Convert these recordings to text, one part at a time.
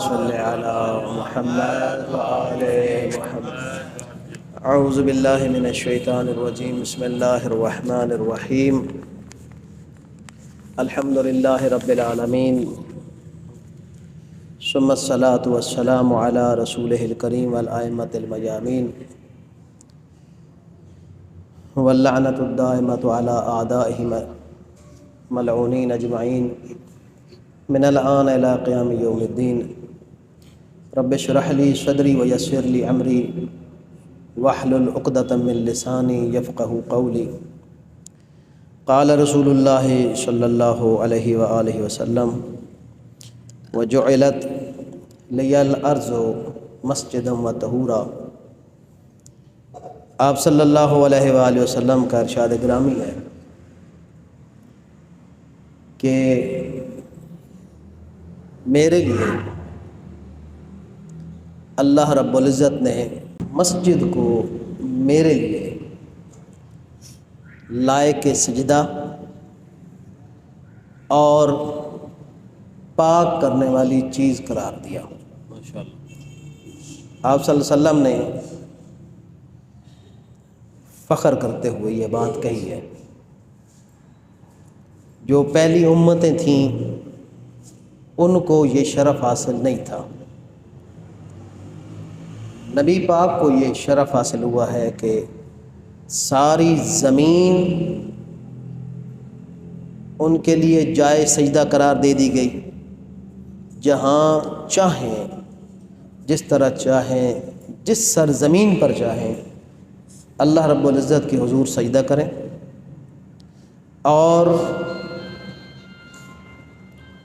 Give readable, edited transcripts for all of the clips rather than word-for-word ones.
صل على محمد وآل محمد. اعوذ باللہ من الشیطان الرجیم. بسم اللہ الرحمن الرحیم. الحمد للہ رب العالمین ثم الصلاة والسلام علی رسولہ الکریم والائمۃ المیامین واللعنۃ الدائمۃ علی اعدائہم ملعونین اجمعین من الآن الی قیام یوم الدین. رب اشرح لی صدری ویسر لی امری واحلل عقدۃ من لسانی یفقہوا قولی. قال رسول اللہ صلی اللہ علیہ وآلہ وسلم وجعلت لی الارض مسجدا وطہورا. آپ صلی اللہ علیہ وآلہ وسلم کا ارشاد گرامی ہے کہ میرے لیے اللہ رب العزت نے مسجد کو میرے لیے لائق سجدہ اور پاک کرنے والی چیز قرار دیا. آپ صلی اللہ علیہ وسلم نے فخر کرتے ہوئے یہ بات کہی ہے. جو پہلی امتیں تھیں ان کو یہ شرف حاصل نہیں تھا. نبی پاک کو یہ شرف حاصل ہوا ہے کہ ساری زمین ان کے لیے جائے سجدہ قرار دے دی گئی. جہاں چاہیں، جس طرح چاہیں، جس سرزمین پر چاہیں اللہ رب العزت کے حضور سجدہ کریں. اور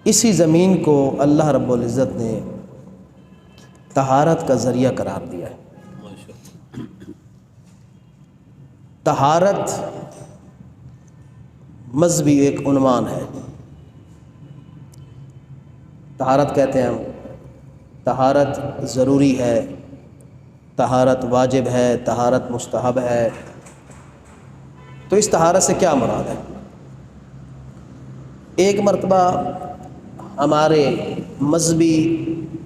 اسی زمین کو اللہ رب العزت نے طہارت کا ذریعہ قرار دیا ہے. طہارت مذہبی ایک عنوان ہے. طہارت کہتے ہیں ہم، طہارت ضروری ہے، طہارت واجب ہے، طہارت مستحب ہے. تو اس طہارت سے کیا مراد ہے؟ ایک مرتبہ ہمارے مذہبی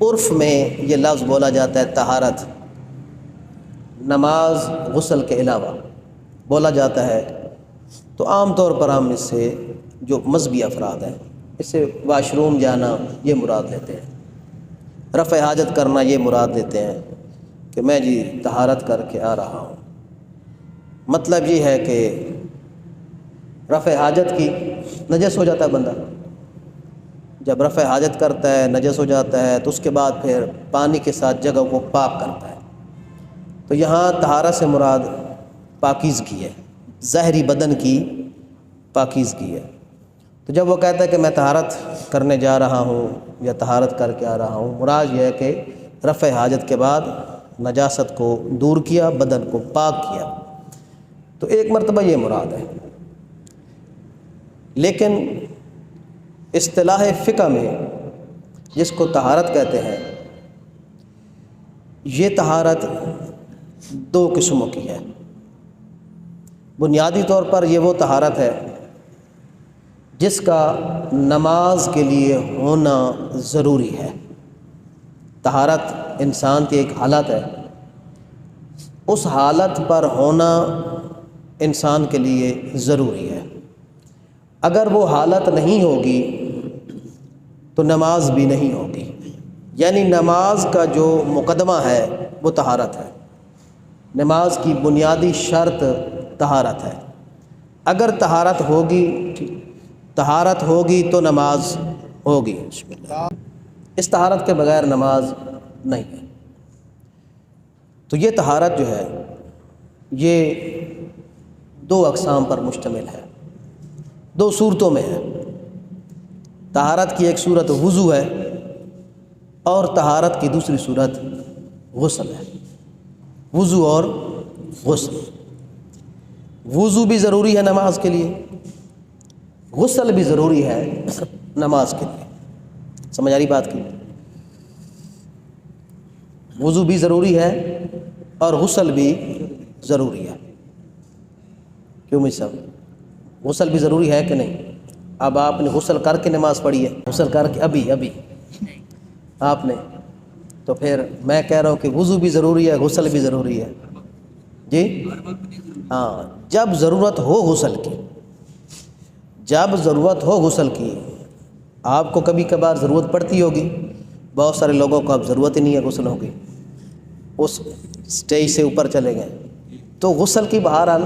عرف میں یہ لفظ بولا جاتا ہے طہارت، نماز غسل کے علاوہ بولا جاتا ہے. تو عام طور پر ہم اس سے جو مذہبی افراد ہیں اس سے واش روم جانا یہ مراد لیتے ہیں، رفع حاجت کرنا یہ مراد لیتے ہیں کہ میں جی طہارت کر کے آ رہا ہوں. مطلب یہ ہے کہ رفع حاجت کی نجس ہو جاتا ہے بندہ. جب رفع حاجت کرتا ہے نجس ہو جاتا ہے تو اس کے بعد پھر پانی کے ساتھ جگہ کو پاک کرتا ہے. تو یہاں طہارت سے مراد پاکیزگی ہے، ظاہری بدن کی پاکیزگی ہے. تو جب وہ کہتا ہے کہ میں طہارت کرنے جا رہا ہوں یا طہارت کر کے آ رہا ہوں، مراد یہ ہے کہ رفع حاجت کے بعد نجاست کو دور کیا، بدن کو پاک کیا. تو ایک مرتبہ یہ مراد ہے. لیکن اصطلاح فقہ میں جس کو طہارت کہتے ہیں، یہ طہارت دو قسموں کی ہے. بنیادی طور پر یہ وہ طہارت ہے جس کا نماز کے لیے ہونا ضروری ہے. طہارت انسان کی ایک حالت ہے، اس حالت پر ہونا انسان کے لیے ضروری ہے. اگر وہ حالت نہیں ہوگی تو نماز بھی نہیں ہوگی. یعنی نماز کا جو مقدمہ ہے وہ طہارت ہے. نماز کی بنیادی شرط طہارت ہے. اگر طہارت ہوگی تو نماز ہوگی. اس طہارت کے بغیر نماز نہیں ہے. تو یہ طہارت جو ہے یہ دو اقسام پر مشتمل ہے، دو صورتوں میں ہے. طہارت کی ایک صورت وضو ہے اور طہارت کی دوسری صورت غسل ہے. وضو اور غسل. وضو بھی ضروری ہے نماز کے لیے، غسل بھی ضروری ہے نماز کے لیے. سمجھ آ رہی بات کی؟ وضو بھی ضروری ہے اور غسل بھی ضروری ہے. کیوں مجھ صاحب؟ غسل بھی ضروری ہے کہ نہیں؟ اب آپ نے غسل کر کے نماز پڑھی ہے؟ غسل کر کے ابھی آپ نے تو پھر میں کہہ رہا ہوں کہ وضو بھی ضروری ہے، غسل بھی ضروری ہے جی ہاں، جب ضرورت ہو غسل کی، جب ضرورت ہو غسل کی. آپ کو کبھی کبھار ضرورت پڑتی ہوگی، بہت سارے لوگوں کو اب ضرورت ہی نہیں ہے غسل ہوگی، اس سٹیج سے اوپر چلے گئے. تو غسل کی بہرحال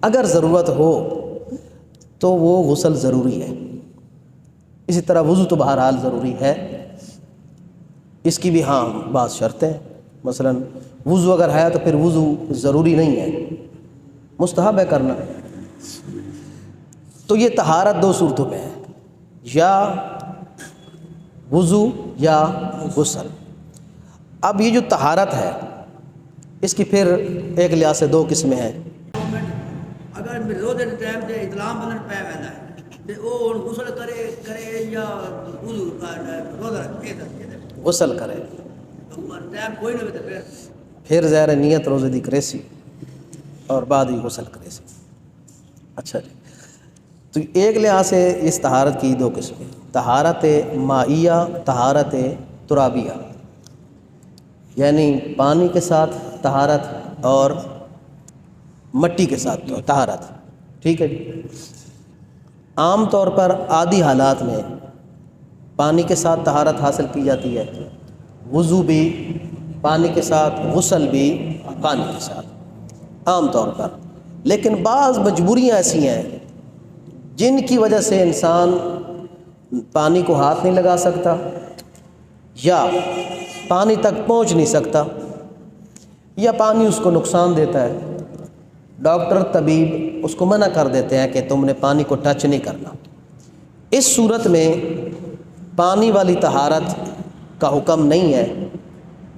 اگر ضرورت ہو تو وہ غسل ضروری ہے. اسی طرح وضو تو بہرحال ضروری ہے، اس کی بھی ہاں بعض شرطیں، مثلا وضو اگر ہے تو پھر وضو ضروری نہیں ہے، مستحب ہے کرنا. تو یہ طہارت دو صورتوں میں ہے، یا وضو یا غسل. اب یہ جو طہارت ہے اس کی پھر ایک لحاظ سے دو قسمیں ہیں. اگر روزے کے ٹائم سے اطلاع بدن پہ ویندا ہے تے او غسل کرے یا وضو روزہ رکھے غسل کرے، ٹائم کوئی نہ تے پھر ظاہر نیت روزے دی کرے سی اور بعد ہی غسل کرے سی. اچھا جی، تو ایک لحاظ سے اس طہارت کی دو قسمیں، طہارت مائیہ، طہارت ترابیہ، یعنی پانی کے ساتھ طہارت اور مٹی کے ساتھ طہارت. ٹھیک ہے جی. عام طور پر عادی حالات میں پانی کے ساتھ طہارت حاصل کی جاتی ہے، وضو بھی پانی کے ساتھ، غسل بھی پانی کے ساتھ عام طور پر. لیکن بعض مجبوریاں ایسی ہیں جن کی وجہ سے انسان پانی کو ہاتھ نہیں لگا سکتا یا پانی تک پہنچ نہیں سکتا، یا پانی اس کو نقصان دیتا ہے. ڈاکٹر طبیب اس کو منع کر دیتے ہیں کہ تم نے پانی کو ٹچ نہیں کرنا. اس صورت میں پانی والی طہارت کا حکم نہیں ہے.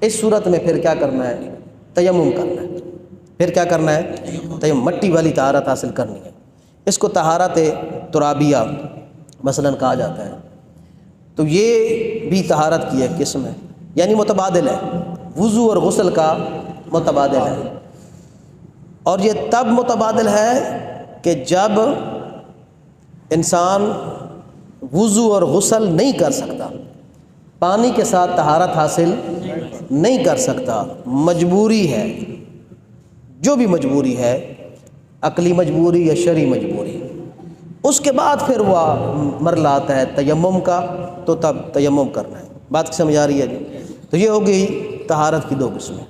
اس صورت میں پھر کیا کرنا ہے؟ تیمم کرنا ہے. پھر کیا کرنا ہے؟ تیمم، مٹی والی طہارت حاصل کرنی ہے. اس کو طہارت ترابیہ مثلا کہا جاتا ہے. تو یہ بھی طہارت کی ایک قسم ہے، یعنی متبادل ہے، وضو اور غسل کا متبادل ہے. اور یہ تب متبادل ہے کہ جب انسان وضو اور غسل نہیں کر سکتا، پانی کے ساتھ طہارت حاصل نہیں کر سکتا، مجبوری ہے، جو بھی مجبوری ہے، عقلی مجبوری یا شرعی مجبوری. اس کے بعد پھر وہ مرحلہ آتا ہے تیمم کا، تو تب تیمم کرنا ہے. بات سمجھ آ رہی ہے جی؟ تو یہ ہو گئی طہارت کی دو قسمیں،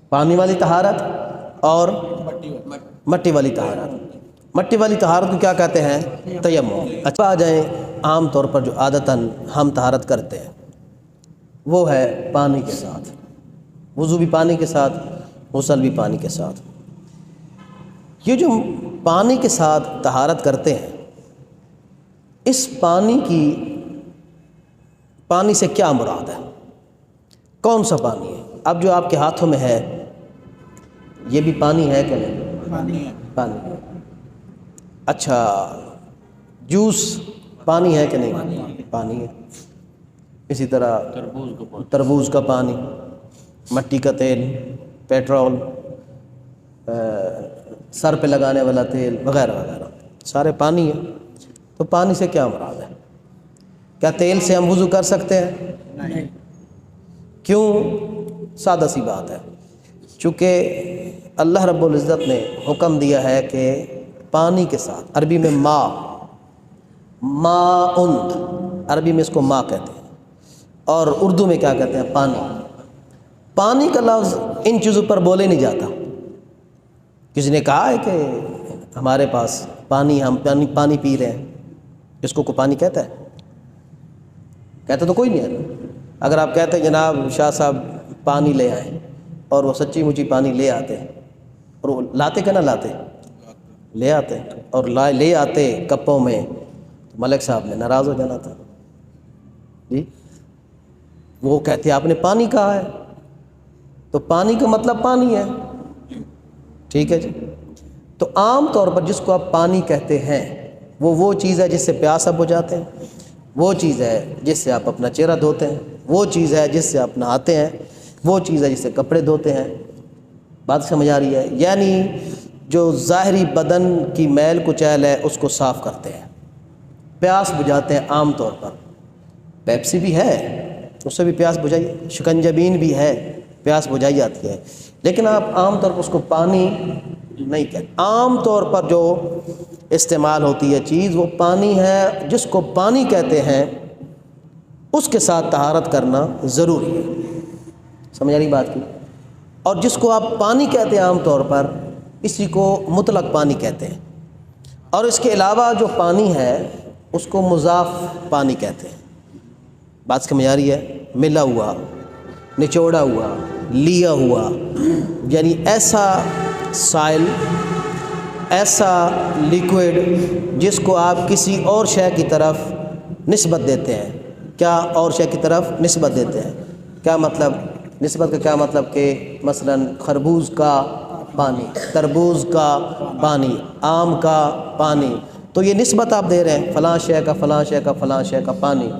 پانی والی طہارت اور مٹی والی طہارت. مٹی والی طہارت کو کیا کہتے ہیں؟ تیمم. اچھا، آ جائیں عام طور پر جو عادتاً ہم طہارت کرتے ہیں وہ ہے پانی کے ساتھ، وضو بھی پانی کے ساتھ، غسل بھی پانی کے ساتھ. یہ جو پانی کے ساتھ طہارت کرتے ہیں، اس پانی سے کیا مراد ہے؟ کون سا پانی ہے؟ اب جو آپ کے ہاتھوں میں ہے یہ بھی پانی ہے کہ نہیں؟ پانی ہے. پانی. اچھا، جوس پانی ہے کہ نہیں؟ پانی ہے. اسی طرح تربوز کا پانی، مٹی کا تیل، پیٹرول، سر پہ لگانے والا تیل وغیرہ وغیرہ، سارے پانی ہیں. تو پانی سے کیا مراد ہے؟ کیا تیل سے ہم وضو کر سکتے ہیں؟ نہیں. کیوں؟ سادہ سی بات ہے، چونکہ اللہ رب العزت نے حکم دیا ہے کہ پانی کے ساتھ، عربی میں ماء، عربی میں اس کو ماء کہتے ہیں، اور اردو میں کیا کہتے ہیں؟ پانی. پانی کا لفظ ان چیزوں پر بولے نہیں جاتا. کسی نے کہا ہے کہ ہمارے پاس پانی، ہم پانی پی رہے ہیں، اس کو کوئی پانی کہتا ہے؟ کہتا تو کوئی نہیں ہے. اگر آپ کہتے ہیں جناب شاہ صاحب پانی لے آئیں، اور وہ سچی مچی پانی لے آتے، اور وہ لاتے کہ نہ لاتے؟ لے آتے، اور لے آتے کپوں میں، تو ملک صاحب نے ناراض ہو جانا تھا جی. وہ کہتے آپ نے پانی کہا ہے، تو پانی کا مطلب پانی ہے. ٹھیک ہے جی. تو عام طور پر جس کو آپ پانی کہتے ہیں وہ چیز ہے جس سے پیاس اب ہو جاتے ہیں، وہ چیز ہے جس سے آپ اپنا چہرہ دھوتے ہیں، وہ چیز ہے جس سے آپ نہاتے ہیں، وہ چیز ہے جس سے کپڑے دھوتے ہیں. بات سمجھ آ رہی ہے؟ یعنی جو ظاہری بدن کی میل کچیل ہے اس کو صاف کرتے ہیں، پیاس بجھاتے ہیں. عام طور پر پیپسی بھی ہے اس سے بھی پیاس بجھائی، شکنجبین بھی ہے، پیاس بجھائی جاتی ہے، لیکن آپ عام طور پر اس کو پانی نہیں کہتے۔ عام طور پر جو استعمال ہوتی ہے چیز وہ پانی ہے، جس کو پانی کہتے ہیں اس کے ساتھ طہارت کرنا ضروری ہے، سمجھ آ رہی بات کی؟ اور جس کو آپ پانی کہتے ہیں عام طور پر اسی کو مطلق پانی کہتے ہیں، اور اس کے علاوہ جو پانی ہے اس کو مضاف پانی کہتے ہیں۔ بات سمجھ آ رہی ہے؟ ملا ہوا، نچوڑا ہوا، لیا ہوا، یعنی ایسا سائل، ایسا لیکوڈ جس کو آپ کسی اور شے کی طرف نسبت دیتے ہیں۔ کیا اور شے کی طرف نسبت دیتے ہیں؟ کیا مطلب نسبت کا؟ کیا مطلب کہ مثلا خربوز کا پانی، تربوز کا پانی، آم کا پانی، تو یہ نسبت آپ دے رہے ہیں فلاں شے کا فلاں شے کا فلاں شے کا پانی،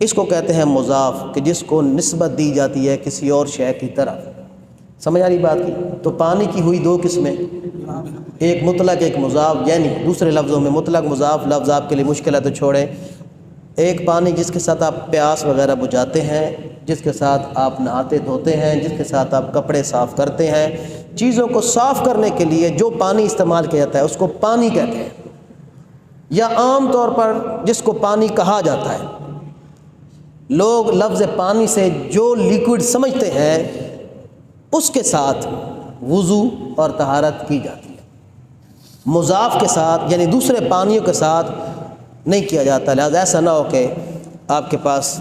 اس کو کہتے ہیں مضاف، کہ جس کو نسبت دی جاتی ہے کسی اور شے کی طرف۔ سمجھ آ رہی بات کی؟ تو پانی کی ہوئی دو قسمیں، ایک مطلق ایک مضاف، یعنی دوسرے لفظوں میں مطلق مضاف لفظ آپ کے لیے مشکل ہے تو چھوڑیں۔ ایک پانی جس کے ساتھ آپ پیاس وغیرہ بجھاتے ہیں، جس کے ساتھ آپ نہاتے دھوتے ہیں، جس کے ساتھ آپ کپڑے صاف کرتے ہیں، چیزوں کو صاف کرنے کے لیے جو پانی استعمال کیا جاتا ہے اس کو پانی کہتے ہیں، یا عام طور پر جس کو پانی کہا جاتا ہے۔ لوگ لفظ پانی سے جو لیکوڈ سمجھتے ہیں اس کے ساتھ وضو اور طہارت کی جاتی ہے، مضاف کے ساتھ یعنی دوسرے پانیوں کے ساتھ نہیں کیا جاتا۔ لہذا ایسا نہ ہو کہ آپ کے پاس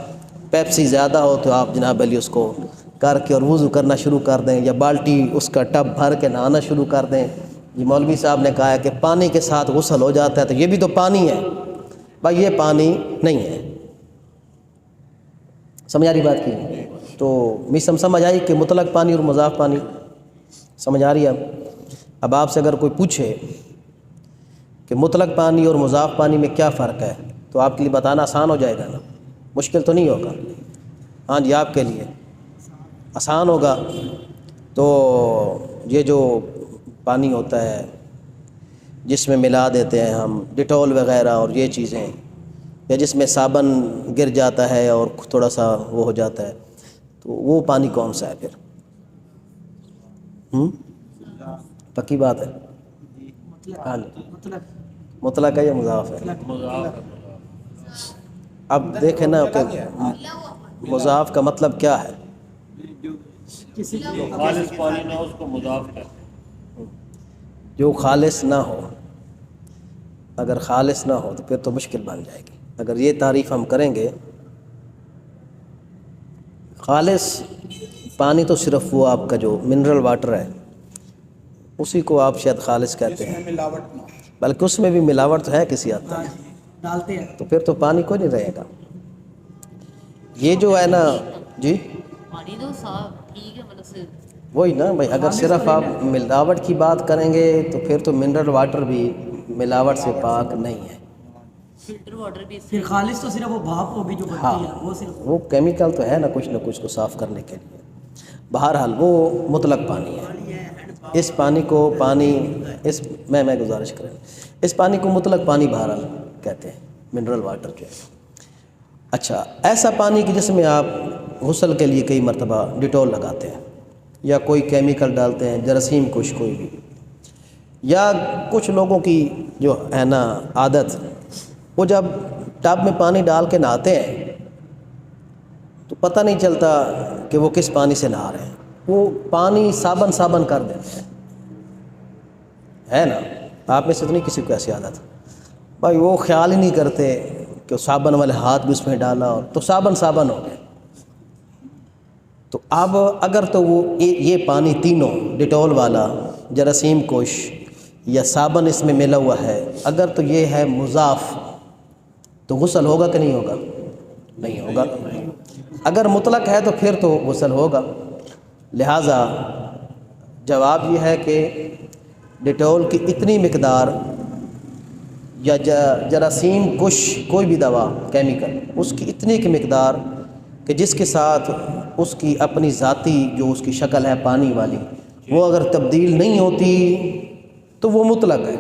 پیپسی زیادہ ہو تو آپ جناب علی اس کو کر کے اور وضو کرنا شروع کر دیں، یا بالٹی اس کا ٹب بھر کے نہانا شروع کر دیں۔ یہ مولوی صاحب نے کہا ہے کہ پانی کے ساتھ غسل ہو جاتا ہے تو یہ بھی تو پانی ہے، بھائی یہ پانی نہیں ہے۔ سمجھ آ رہی بات کی؟ تو میسم سمجھ آئی کہ مطلق پانی اور مضاف پانی سمجھ آ رہی ہے؟ اب آپ سے اگر کوئی پوچھے کہ مطلق پانی اور مضاف پانی میں کیا فرق ہے تو آپ کے لیے بتانا آسان ہو جائے گا نا، مشکل تو نہیں ہوگا؟ ہاں جی، آپ کے لیے آسان ہوگا۔ تو یہ جو پانی ہوتا ہے جس میں ملا دیتے ہیں ہم ڈیٹول وغیرہ اور یہ چیزیں، یا جس میں صابن گر جاتا ہے اور تھوڑا سا وہ ہو جاتا ہے، تو وہ پانی کون سا ہے پھر؟ پکی بات ہے؟ ہاں مطلق ہے یا مضاف ہے؟ اب دیکھیں نا کہ مضاف کا مطلب کیا ہے؟ خالص پانی نہ ہو اس کو مضاف کہتے ہیں۔ جو خالص نہ ہو، اگر خالص نہ ہو تو پھر تو مشکل بن جائے گی۔ اگر یہ تعریف ہم کریں گے، خالص پانی تو صرف وہ آپ کا جو منرل واٹر ہے اسی کو آپ شاید خالص کہتے ہیں، بلکہ اس میں بھی ملاوٹ تو ہے کسی حد تک، ڈالتے ہیں تو پھر تو پانی کوئی نہیں رہے گا۔ یہ جو ہے نا جی پانی تو صاف ٹھیک ہے، مطلب صرف وہی نا بھائی، اگر صرف آپ ملاوٹ کی بات کریں گے تو پھر تو منرل واٹر بھی ملاوٹ سے پاک نہیں ہے۔ فلٹر واٹر بھی اس پھر خالص تو صرف وہ بھاپ ہوگی جو ہاں، بنتی ہے وہ صرف وہ کیمیکل تو ہے نا کچھ نہ کچھ کو صاف کرنے کے لیے۔ بہرحال وہ مطلق پانی ہے۔ اس پانی کو میں گزارش کریں، اس پانی کو مطلق پانی بہرحال کہتے ہیں، منرل واٹر جو ہے۔ اچھا، ایسا کہ جس میں آپ غسل کے لیے کئی مرتبہ ڈیٹول لگاتے ہیں، یا کوئی کیمیکل ڈالتے ہیں، جراثیم کش کوئی بھی، یا کچھ لوگوں کی جو ہے نا عادت، وہ جب ٹب میں پانی ڈال کے نہاتے ہیں تو پتہ نہیں چلتا کہ وہ کس پانی سے نہا رہے ہیں، وہ پانی صابن کر دیتے ہیں، ہے نا؟ آپ میں سے تو نہیں کسی کو ایسی عادت؟ بھائی وہ خیال ہی نہیں کرتے کہ صابن والے ہاتھ بھی اس میں ڈالا اور تو صابن ہو گئے۔ تو اب اگر تو وہ یہ پانی تینوں ڈیٹول والا، جراثیم کش یا صابن اس میں ملا ہوا ہے، اگر تو یہ ہے مضاف تو غسل ہوگا کہ نہیں ہوگا؟ نہیں ہوگا۔ اگر مطلق ہے تو پھر تو غسل ہوگا۔ لہٰذا جواب یہ ہے کہ ڈیٹول کی اتنی مقدار یا جراثیم کش کوئی بھی دوا کیمیکل، اس کی اتنی کی مقدار کہ جس کے ساتھ اس کی اپنی ذاتی جو اس کی شکل ہے پانی والی، وہ اگر تبدیل نہیں ہوتی تو وہ مطلق ہے۔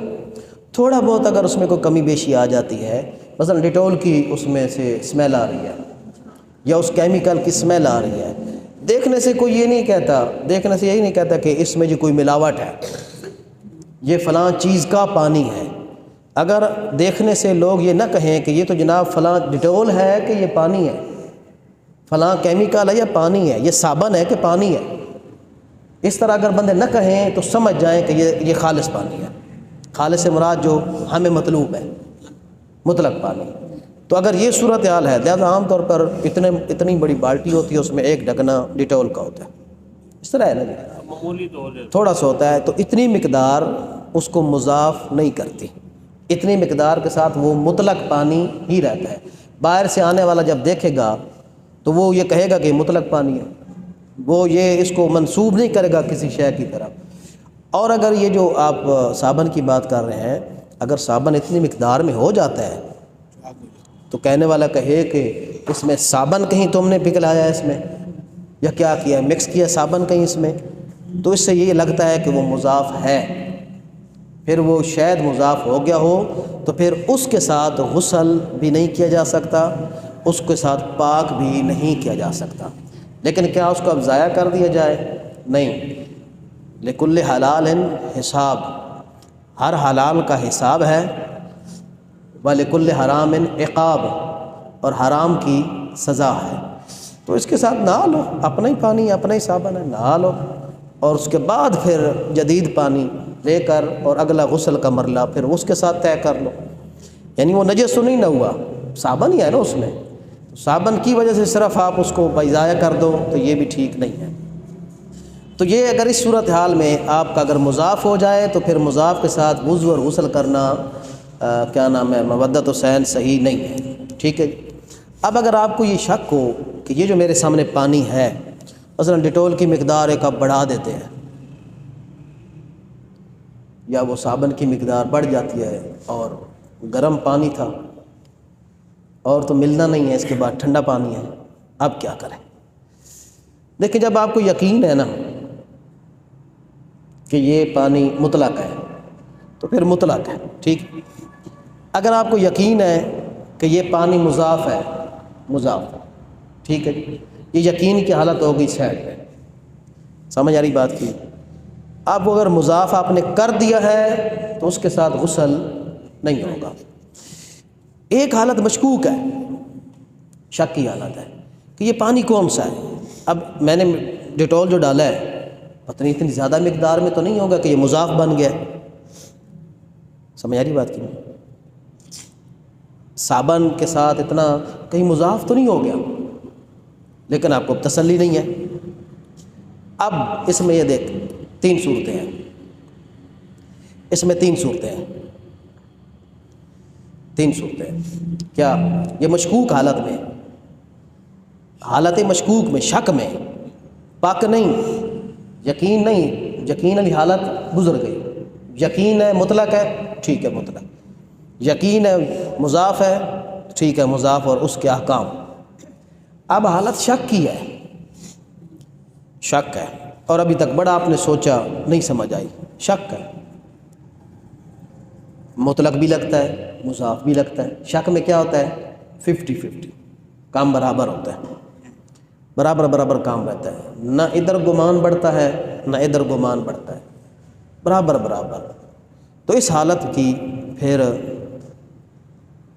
تھوڑا بہت اگر اس میں کوئی کمی بیشی آ جاتی ہے، مثلا ڈیٹول کی اس میں سے اسمیل آ رہی ہے یا اس کیمیکل کی اسمیل آ رہی ہے، دیکھنے سے کوئی یہ نہیں کہتا، دیکھنے سے یہی نہیں کہتا کہ اس میں جو کوئی ملاوٹ ہے، یہ فلاں چیز کا پانی ہے۔ اگر دیکھنے سے لوگ یہ نہ کہیں کہ یہ تو جناب فلاں ڈیٹول ہے کہ یہ پانی ہے، فلاں کیمیکل ہے یا پانی ہے، یہ صابن ہے کہ پانی ہے، اس طرح اگر بندے نہ کہیں تو سمجھ جائیں کہ یہ خالص پانی ہے۔ خالص سے مراد جو ہمیں مطلوب ہے، مطلق پانی۔ تو اگر یہ صورتحال ہے، لہٰذا عام طور پر اتنی بڑی بالٹی ہوتی ہے، اس میں ایک ڈھکنا ڈیٹول کا ہوتا ہے، اس طرح ہے نا جی، معمولی طور سے تھوڑا سا ہوتا ہے، تو اتنی مقدار اس کو مضاف نہیں کرتی، اتنی مقدار کے ساتھ وہ مطلق پانی ہی رہتا ہے۔ باہر سے آنے والا جب دیکھے گا تو وہ یہ کہے گا کہ مطلق پانی ہے، وہ یہ اس کو منسوب نہیں کرے گا کسی شے کی طرف۔ اور اگر یہ جو آپ صابن کی بات کر رہے ہیں، اگر صابن اتنی مقدار میں ہو جاتا ہے تو کہنے والا کہے کہ اس میں صابن کہیں تم نے پگھلایا ہے اس میں، یا کیا کیا ہے، مکس کیا صابن کہیں اس میں، تو اس سے یہ لگتا ہے کہ وہ مضاف ہے، پھر وہ شاید مضاف ہو گیا ہو تو پھر اس کے ساتھ غسل بھی نہیں کیا جا سکتا، اس کے ساتھ پاک بھی نہیں کیا جا سکتا۔ لیکن کیا اس کو اب ضائع کر دیا جائے؟ نہیں، لکل حلال حساب، ہر حلال کا حساب ہے، وَلِكُلِّ حرام عقاب، اور حرام کی سزا ہے۔ تو اس کے ساتھ نہا لو، اپنا ہی پانی اپنا ہی صابن ہے، نہا لو، اور اس کے بعد پھر جدید پانی لے کر اور اگلا غسل کا مرلہ پھر اس کے ساتھ طے کر لو۔ یعنی وہ نجس تو نہیں نہ ہوا، صابن ہی ہے نا اس میں، صابن کی وجہ سے صرف آپ اس کو ضائع کر دو تو یہ بھی ٹھیک نہیں ہے۔ تو یہ اگر اس صورتحال میں آپ کا اگر مضاف ہو جائے تو پھر مضاف کے ساتھ وضو اور غسل کرنا کیا نام ہے، مودت حسین صحیح نہیں ہے، ٹھیک ہے۔ اب اگر آپ کو یہ شک ہو کہ یہ جو میرے سامنے پانی ہے، مثلا ڈیٹول کی مقدار ایک آپ بڑھا دیتے ہیں، یا وہ صابن کی مقدار بڑھ جاتی ہے اور گرم پانی تھا اور تو ملنا نہیں ہے، اس کے بعد ٹھنڈا پانی ہے، اب کیا کریں؟ دیکھیں، جب آپ کو یقین ہے نا کہ یہ پانی مطلق ہے تو پھر مطلق ہے، ٹھیک۔ اگر آپ کو یقین ہے کہ یہ پانی مضاف ہے، مضاف، ٹھیک ہے، یہ یقین کی حالت ہوگی سائڈ پہ، سمجھ آ رہی بات کی؟ اب اگر مضاف آپ نے کر دیا ہے تو اس کے ساتھ غسل نہیں ہوگا۔ ایک حالت مشکوک ہے، شک کی حالت ہے کہ یہ پانی کون سا ہے۔ اب میں نے ڈیٹول جو ڈالا ہے پتہ نہیں اتنی زیادہ مقدار میں تو نہیں ہوگا کہ یہ مضاف بن گیا، سمجھ آ رہی بات کی؟ صابن کے ساتھ اتنا کہیں مضاف تو نہیں ہو گیا، لیکن آپ کو تسلی نہیں ہے۔ اب اس میں یہ دیکھ، تین صورتیں ہیں، اس میں تین صورتیں ہیں، تین صورتیں۔ کیا یہ مشکوک حالت میں، حالت مشکوک میں، شک میں، پاک نہیں، یقین نہیں، یقین والی حالت گزر گئی، یقین ہے مطلق ہے، ٹھیک ہے مطلق، یقین ہے مضاف ہے، ٹھیک ہے مضاف اور اس کے احکام۔ اب حالت شک کی ہے، شک ہے، اور ابھی تک بڑا آپ نے سوچا نہیں سمجھ آئی، شک ہے، مطلق بھی لگتا ہے مضاف بھی لگتا ہے۔ شک میں کیا ہوتا ہے؟ 50-50، کام برابر ہوتا ہے، برابر برابر کام رہتا ہے، نہ ادھر گمان بڑھتا ہے نہ ادھر گمان بڑھتا ہے، برابر برابر۔ تو اس حالت کی پھر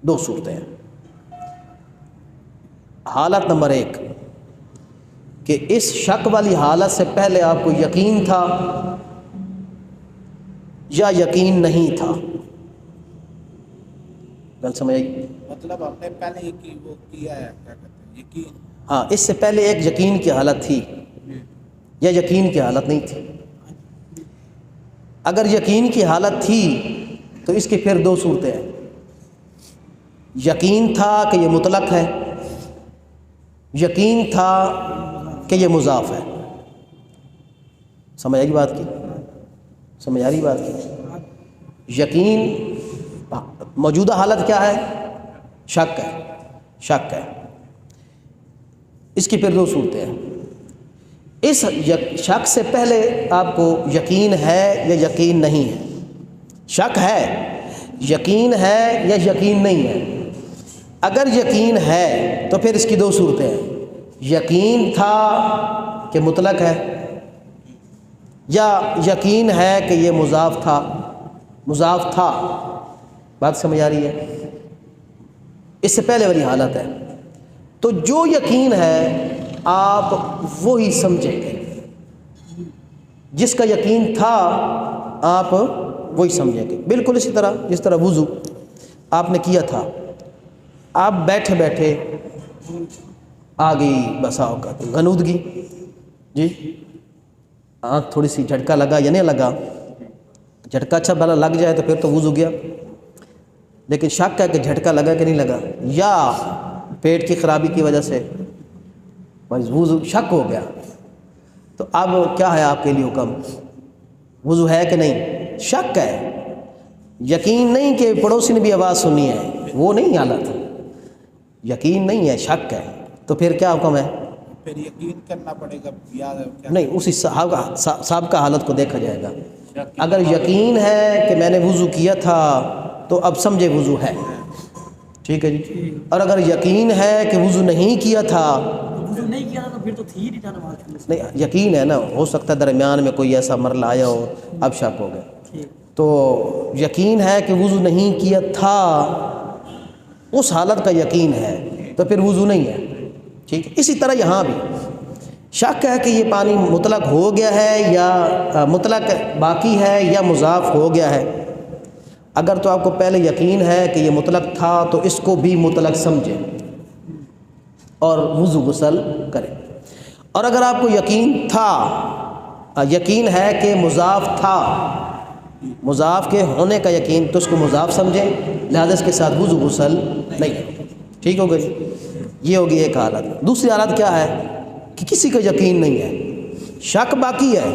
دو صورتیں ہیں۔ حالت نمبر ایک کہ اس شک والی حالت سے پہلے آپ کو یقین تھا یا یقین نہیں تھا، گل سمجھ آئی؟ مطلب ہم نے پہلے وہ کیا ہے، کیا کہتے ہیں، یقین، ہاں، اس سے پہلے ایک یقین کی حالت تھی یا یقین کی حالت نہیں تھی۔ اگر یقین کی حالت تھی تو اس کی پھر دو صورتیں ہیں، یقین تھا کہ یہ مطلق ہے، یقین تھا کہ یہ مضاف ہے۔ سمجھ آئی بات کی؟ سمجھ آ رہی بات کی؟ یقین موجودہ حالت کیا ہے؟ شک ہے، شک ہے، اس کی پھر دو صورتیں ہیں۔ اس شک سے پہلے آپ کو یقین ہے یا یقین نہیں ہے، شک ہے، یقین ہے یا یقین نہیں ہے۔ اگر یقین ہے تو پھر اس کی دو صورتیں ہیں، یقین تھا کہ مطلق ہے، یا یقین ہے کہ یہ مضاف تھا؟ مضاف تھا، بات سمجھ آ رہی ہے؟ اس سے پہلے والی حالت ہے. تو جو یقین ہے آپ وہی سمجھیں گے، جس کا یقین تھا آپ وہی سمجھیں گے. بالکل اسی طرح جس طرح وضو آپ نے کیا تھا، آپ بیٹھے بیٹھے آ گئی بسا اوقات غنودگی، جی آنکھ تھوڑی سی جھٹکا لگا یا نہیں لگا، جھٹکا اچھا بھلا لگ جائے تو پھر تو وضو گیا، لیکن شک ہے کہ جھٹکا لگا کہ نہیں لگا، یا پیٹ کی خرابی کی وجہ سے وضو شک ہو گیا، تو اب کیا ہے آپ کے لیے حکم؟ وضو ہے کہ نہیں؟ شک ہے، یقین نہیں کہ پڑوسی نے بھی آواز سنی ہے، وہ نہیں حالت، یقین نہیں ہے، شک ہے، تو پھر کیا حکم ہے؟ پھر یقین کرنا پڑے گا یا کیا؟ نہیں، اسی سابقہ حالت کو دیکھا جائے گا. اگر یقین ہے کہ میں نے وضو کیا تھا تو اب سمجھے وضو ہے، ٹھیک ہے جی. اور اگر یقین ہے کہ وضو نہیں کیا تھا، وضو نہیں کیا تو پھر تو تھی نہیں تھا نماز. نہیں یقین ہے نا، ہو سکتا ہے درمیان میں کوئی ایسا مرحلہ آیا ہو اب شک ہو گیا، تو یقین ہے کہ وضو نہیں کیا تھا، اس حالت کا یقین ہے تو پھر وضو نہیں ہے، ٹھیک ہے. اسی طرح یہاں بھی شک ہے کہ یہ پانی مطلق ہو گیا ہے یا مطلق باقی ہے یا مضاف ہو گیا ہے. اگر تو آپ کو پہلے یقین ہے کہ یہ مطلق تھا تو اس کو بھی مطلق سمجھیں اور وضو غسل کریں. اور اگر آپ کو یقین تھا، یقین ہے کہ مضاف تھا، مضاف کے ہونے کا یقین، تو اس کو مضاف سمجھیں، لہذا اس کے ساتھ وضو غسل نہیں. ٹھیک ہو گئی؟ یہ ہوگی ایک حالت. دوسری حالت کیا ہے کہ کسی کا یقین نہیں ہے، شک باقی ہے،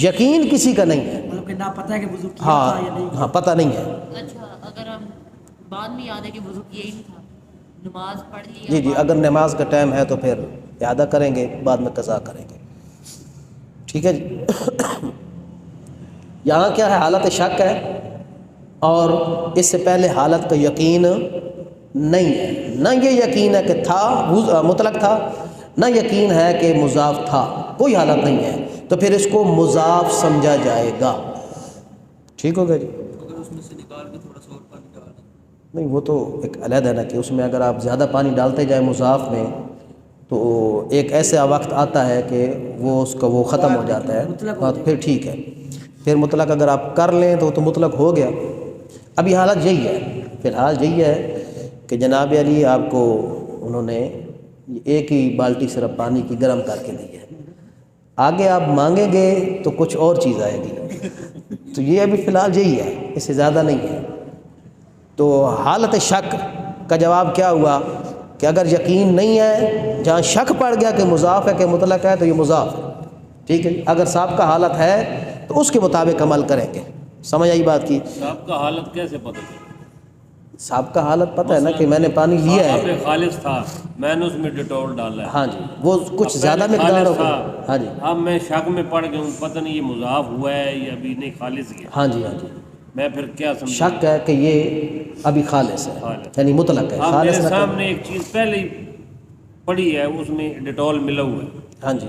یقین کسی کا نہیں ہے، مطلب کہ نہ پتہ ہے کہ وضو کیا تھا یا نہیں. ہاں پتہ نہیں ہے. اچھا اگر ہم بعد میں یاد ہے کہ وضو کیا ہی نہیں تھا، نماز پڑھ لی، جی جی، اگر نماز کا ٹائم ہے تو پھر اعادہ کریں گے، بعد میں قضا کریں گے. ٹھیک ہے جی. یہاں کیا ہے؟ حالت شک ہے، اور اس سے پہلے حالت کا یقین نہیں ہے. نہ یہ یقین ہے کہ تھا مطلق تھا، نہ یقین ہے کہ مضاف تھا، کوئی حالت نہیں ہے، تو پھر اس کو مضاف سمجھا جائے گا. ٹھیک ہوگا جی. اگر اس میں سے نکال کے تھوڑا سا اور پانی ڈال دیں. نہیں، وہ تو ایک علیحدہ ہے نا کہ اس میں اگر آپ زیادہ پانی ڈالتے جائیں مضاف میں تو ایک ایسا وقت آتا ہے کہ وہ اس کا وہ ختم ہو جاتا ہے. ہاں تو پھر ٹھیک ہے، پھر مطلق اگر آپ کر لیں تو مطلق ہو گیا. ابھی حالت یہی ہے، فی الحال یہی ہے کہ جناب علی آپ کو انہوں نے ایک ہی بالٹی صرف پانی کی گرم کر کے دی ہے، آگے آپ مانگیں گے تو کچھ اور چیز آئے گی، تو یہ ابھی فی الحال یہی ہے، اس سے زیادہ نہیں ہے. تو حالت شک کا جواب کیا ہوا کہ اگر یقین نہیں ہے، جہاں شک پڑ گیا کہ مضاف ہے کہ مطلق ہے تو یہ مضاف ہے. ٹھیک ہے. اگر سابقہ حالت ہے تو اس کے مطابق عمل کریں گے. سمجھ آئی بات کی؟ سابقہ حالت کیسے پتہ چلے؟ سابقہ حالت پتہ ہے نا کہ میں نے پانی لیا ہے، آب خالص تھا، میں نے اس میں ڈیٹول ڈالا ہے، ہاں جی، وہ کچھ زیادہ پہلے مقدار خالص ہوگا. تھا، ہاں جی اب میں شک میں پڑ گیا ہوں، پتہ نہیں یہ مضاف ہوا ہے یا ابھی نہیں خالص کیا، ہاں جی ہاں جی، میں پھر کیا سمجھوں؟ شک ہے کہ یہ ابھی خالص ہے، خالص. یعنی مطلق ہے. اب خالص میرے نہ کہ- سامنے ایک چیز پہلے ہی پڑی ہے، اس میں ڈیٹول ملا ہوا ہے، ہاں جی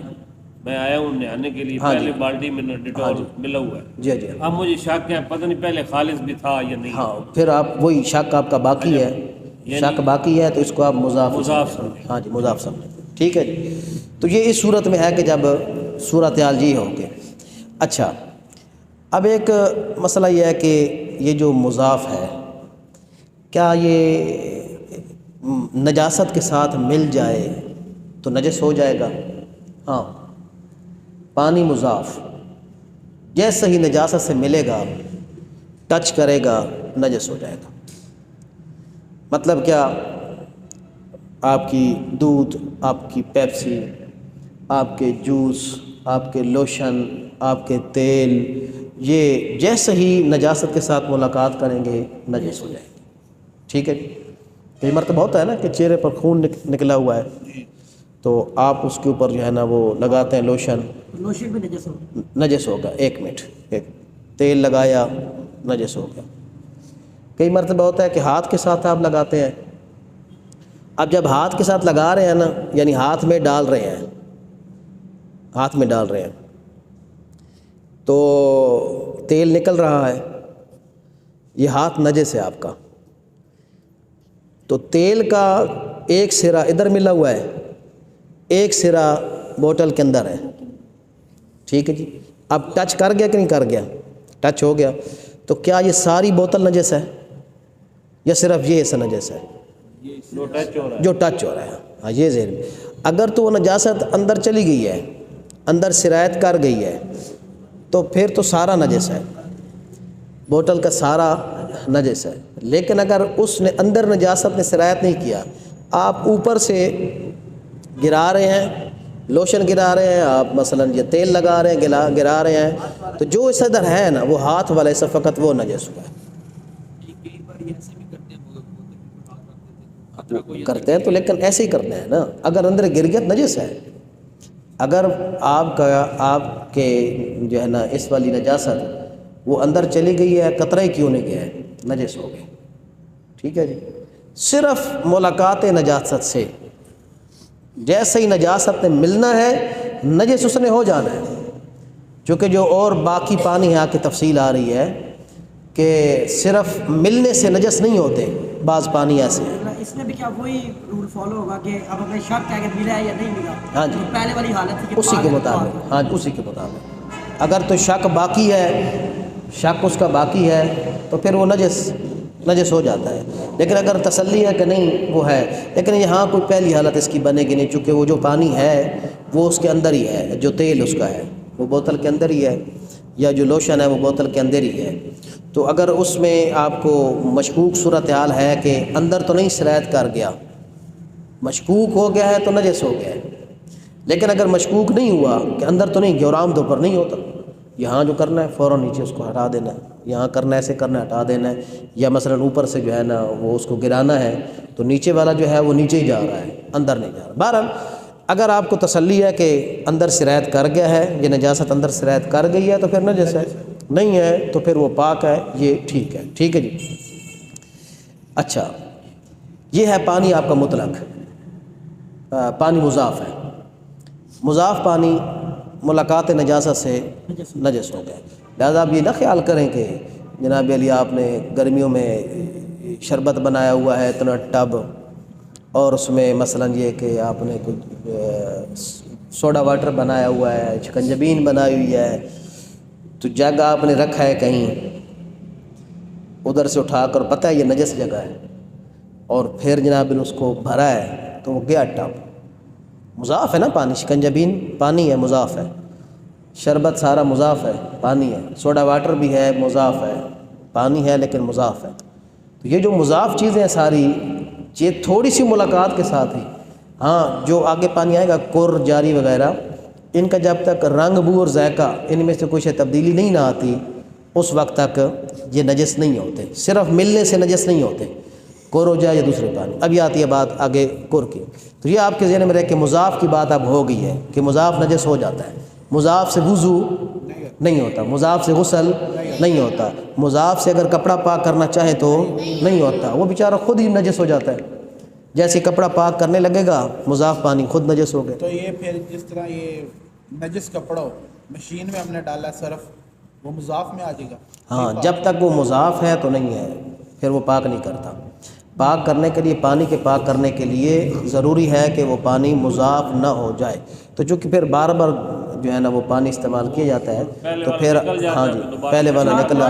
میں آیا ہوں نہانے کے لیے، ہاں جی. پہلے بالٹی میں ڈیٹول ملا ہوا ہے، جی جی. اب مجھے شک ہے پتہ نہیں پہلے خالص بھی تھا یا نہیں. ہاں پھر آپ وہی شک آپ کا باقی ہے، شک باقی ہے تو اس کو آپ مضاف سمجھیں. ہاں جی مضاف سمجھیں. ٹھیک ہے جی. تو یہ اس صورت میں ہے کہ جب صورتحال یہ ہو گئے. اچھا اب ایک مسئلہ یہ ہے کہ یہ جو مضاف ہے کیا یہ نجاست کے ساتھ مل جائے تو نجس ہو جائے گا؟ ہاں، پانی مضاف جیسے ہی نجاست سے ملے گا، ٹچ کرے گا، نجس ہو جائے گا. مطلب کیا؟ آپ کی دودھ، آپ کی پیپسی، آپ کے جوس، آپ کے لوشن، آپ کے تیل، یہ جیسے ہی نجاست کے ساتھ ملاقات کریں گے نجس ہو جائیں گے. ٹھیک ہے. کئی مرتبہ ہوتا ہے نا کہ چہرے پر خون نکلا ہوا ہے تو آپ اس کے اوپر جو ہے نا وہ لگاتے ہیں لوشن لوشن بھی نجس ہوگا. ایک منٹ، ایک تیل لگایا نجس ہو گیا. کئی مرتبہ ہوتا ہے کہ ہاتھ کے ساتھ آپ لگاتے ہیں اب جب ہاتھ کے ساتھ لگا رہے ہیں نا، یعنی ہاتھ میں ڈال رہے ہیں، ہاتھ میں ڈال رہے ہیں تو تیل نکل رہا ہے، یہ ہاتھ نجس ہے آپ کا، تو تیل کا ایک سرا ادھر ملا ہوا ہے، ایک سرا بوتل کے اندر ہے، ٹھیک ہے جی۔ اب ٹچ کر گیا کہ نہیں کر گیا؟ ٹچ ہو گیا، تو کیا یہ ساری بوتل نجس ہے یا صرف یہ حصہ نجس ہے؟ جو ٹچ ہو رہا ہے، جو ٹچ ہو رہا ہے، ہاں یہ ذہن میں۔ اگر تو وہ نجاست اندر چلی گئی ہے، اندر سرایت کر گئی ہے، تو پھر تو سارا نجس ہے، بوتل کا سارا نجس ہے۔ لیکن اگر اس نے اندر نجاست نے سرایت نہیں کیا، آپ اوپر سے گرا رہے ہیں، لوشن گرا رہے ہیں، آپ مثلا یہ تیل لگا رہے ہیں، گرا رہے ہیں، تو جو اس ادھر ہے نا وہ ہاتھ والا حصہ فقط وہ نجس ہوا ہے۔ کرتے ہیں تو لیکن ایسے ہی کرتے ہیں نا، اگر اندر گر گیا نجس ہے۔ اگر آپ کے جو ہے نا اس والی نجاست وہ اندر چلی گئی ہے، قطرہ ہی کیوں نہیں گیا ہے، نجس ہو گئی، ٹھیک ہے جی۔ صرف ملاقات نجاست سے، جیسے ہی نجاست نے ملنا ہے نجس اس نے ہو جانا ہے، چونکہ جو اور باقی پانی یہاں کی تفصیل آ رہی ہے کہ صرف ملنے سے نجس نہیں ہوتے، بعض پانی ایسے ہیں۔ اس میں بھی کیا وہی رول فالو ہوگا کہ اب ہمیں شک ہے کہ ملا ہے یا نہیں ملا؟ ہاں جی، پہلے والی حالت تھی کہ اسی کے مطابق، ہاں اسی کے مطابق۔ اگر تو شک باقی ہے، شک اس کا باقی ہے تو پھر وہ نجس ہو جاتا ہے۔ لیکن اگر تسلی ہے کہ نہیں وہ ہے، لیکن یہاں کوئی پہلی حالت اس کی بنے گی نہیں، چونکہ وہ جو پانی ہے وہ اس کے اندر ہی ہے، جو تیل اس کا ہے وہ بوتل کے اندر ہی ہے، یا جو لوشن ہے وہ بوتل کے اندر ہی ہے۔ تو اگر اس میں آپ کو مشکوک صورتحال ہے کہ اندر تو نہیں سرایت کر گیا، مشکوک ہو گیا ہے تو نجس ہو گیا ہے، لیکن اگر مشکوک نہیں ہوا کہ اندر تو نہیں گیا اور عام طور پر نہیں ہوتا، یہاں جو کرنا ہے فوراً نیچے اس کو ہٹا دینا ہے، یہاں کرنا ہے ایسے کرنا ہے ہٹا دینا ہے، یا مثلا اوپر سے جو ہے نا وہ اس کو گرانا ہے تو نیچے والا جو ہے وہ نیچے ہی جا رہا ہے، اندر نہیں جا رہا۔ بہرحال اگر آپ کو تسلی ہے کہ اندر سرایت کر گیا ہے، یہ نجاست اندر سرایت کر گئی ہے تو پھر نجس ہے، نہیں ہے تو پھر وہ پاک ہے، یہ ٹھیک ہے، ٹھیک ہے جی۔ اچھا، یہ ہے پانی آپ کا مطلق، پانی مضاف ہے، مضاف پانی ملاقات نجاست سے نجس ہو گیا۔ لہذا آپ یہ نہ خیال کریں کہ جناب علی آپ نے گرمیوں میں شربت بنایا ہوا ہے اتنا ٹب، اور اس میں مثلا یہ کہ آپ نے کچھ سوڈا واٹر بنایا ہوا ہے، شکنجبین بنائی ہوئی ہے، تو جگ آپ نے رکھا ہے کہیں ادھر سے اٹھا کر، پتہ ہے یہ نجس جگہ ہے، اور پھر جناب نے اس کو بھرا ہے تو وہ گیا ٹب، مضاف ہے نا پانی، شکنجبین پانی ہے، مضاف ہے، شربت سارا مضاف ہے، پانی ہے، سوڈا واٹر بھی ہے مضاف ہے، پانی ہے لیکن مضاف ہے۔ تو یہ جو مضاف چیزیں ہیں ساری، یہ تھوڑی سی ملاقات کے ساتھ ہی، ہاں جو آگے پانی آئے گا کر جاری وغیرہ، ان کا جب تک رنگ بو اور ذائقہ ان میں سے کوئی تبدیلی نہیں نہ آتی اس وقت تک یہ نجس نہیں ہوتے، صرف ملنے سے نجس نہیں ہوتے، کور ہو جائے یا دوسرے پانی۔ اب یہ آتی ہے بات آگے کور کی، تو یہ آپ کے ذہن میں رہے کہ مضاف کی بات اب ہو گئی ہے کہ مضاف نجس ہو جاتا ہے، مضاف سے وضو نہیں ہوتا، مضاف سے غسل نہیں ہوتا، مضاف سے اگر کپڑا پاک کرنا چاہے تو نہیں ہوتا، وہ بیچارہ خود ہی نجس ہو جاتا ہے، جیسے کپڑا پاک کرنے لگے گا مضاف پانی خود نجس ہو گئے۔ تو یہ پھر جس طرح یہ نجس کپڑا ہو مشین میں ہم نے ڈالا صرف، وہ مضاف میں آ جائے گا؟ ہاں جب تک وہ مضاف ہے تو نہیں ہے، پھر وہ پاک نہیں کرتا۔ پاک کرنے کے لیے، پانی کے پاک کرنے کے لیے ضروری ہے کہ وہ پانی مضاف نہ ہو جائے، تو چونکہ پھر بار بار جو ہے نا وہ پانی استعمال کیا جاتا ہے تو پھر ہاں جی پہلے والا نکلا،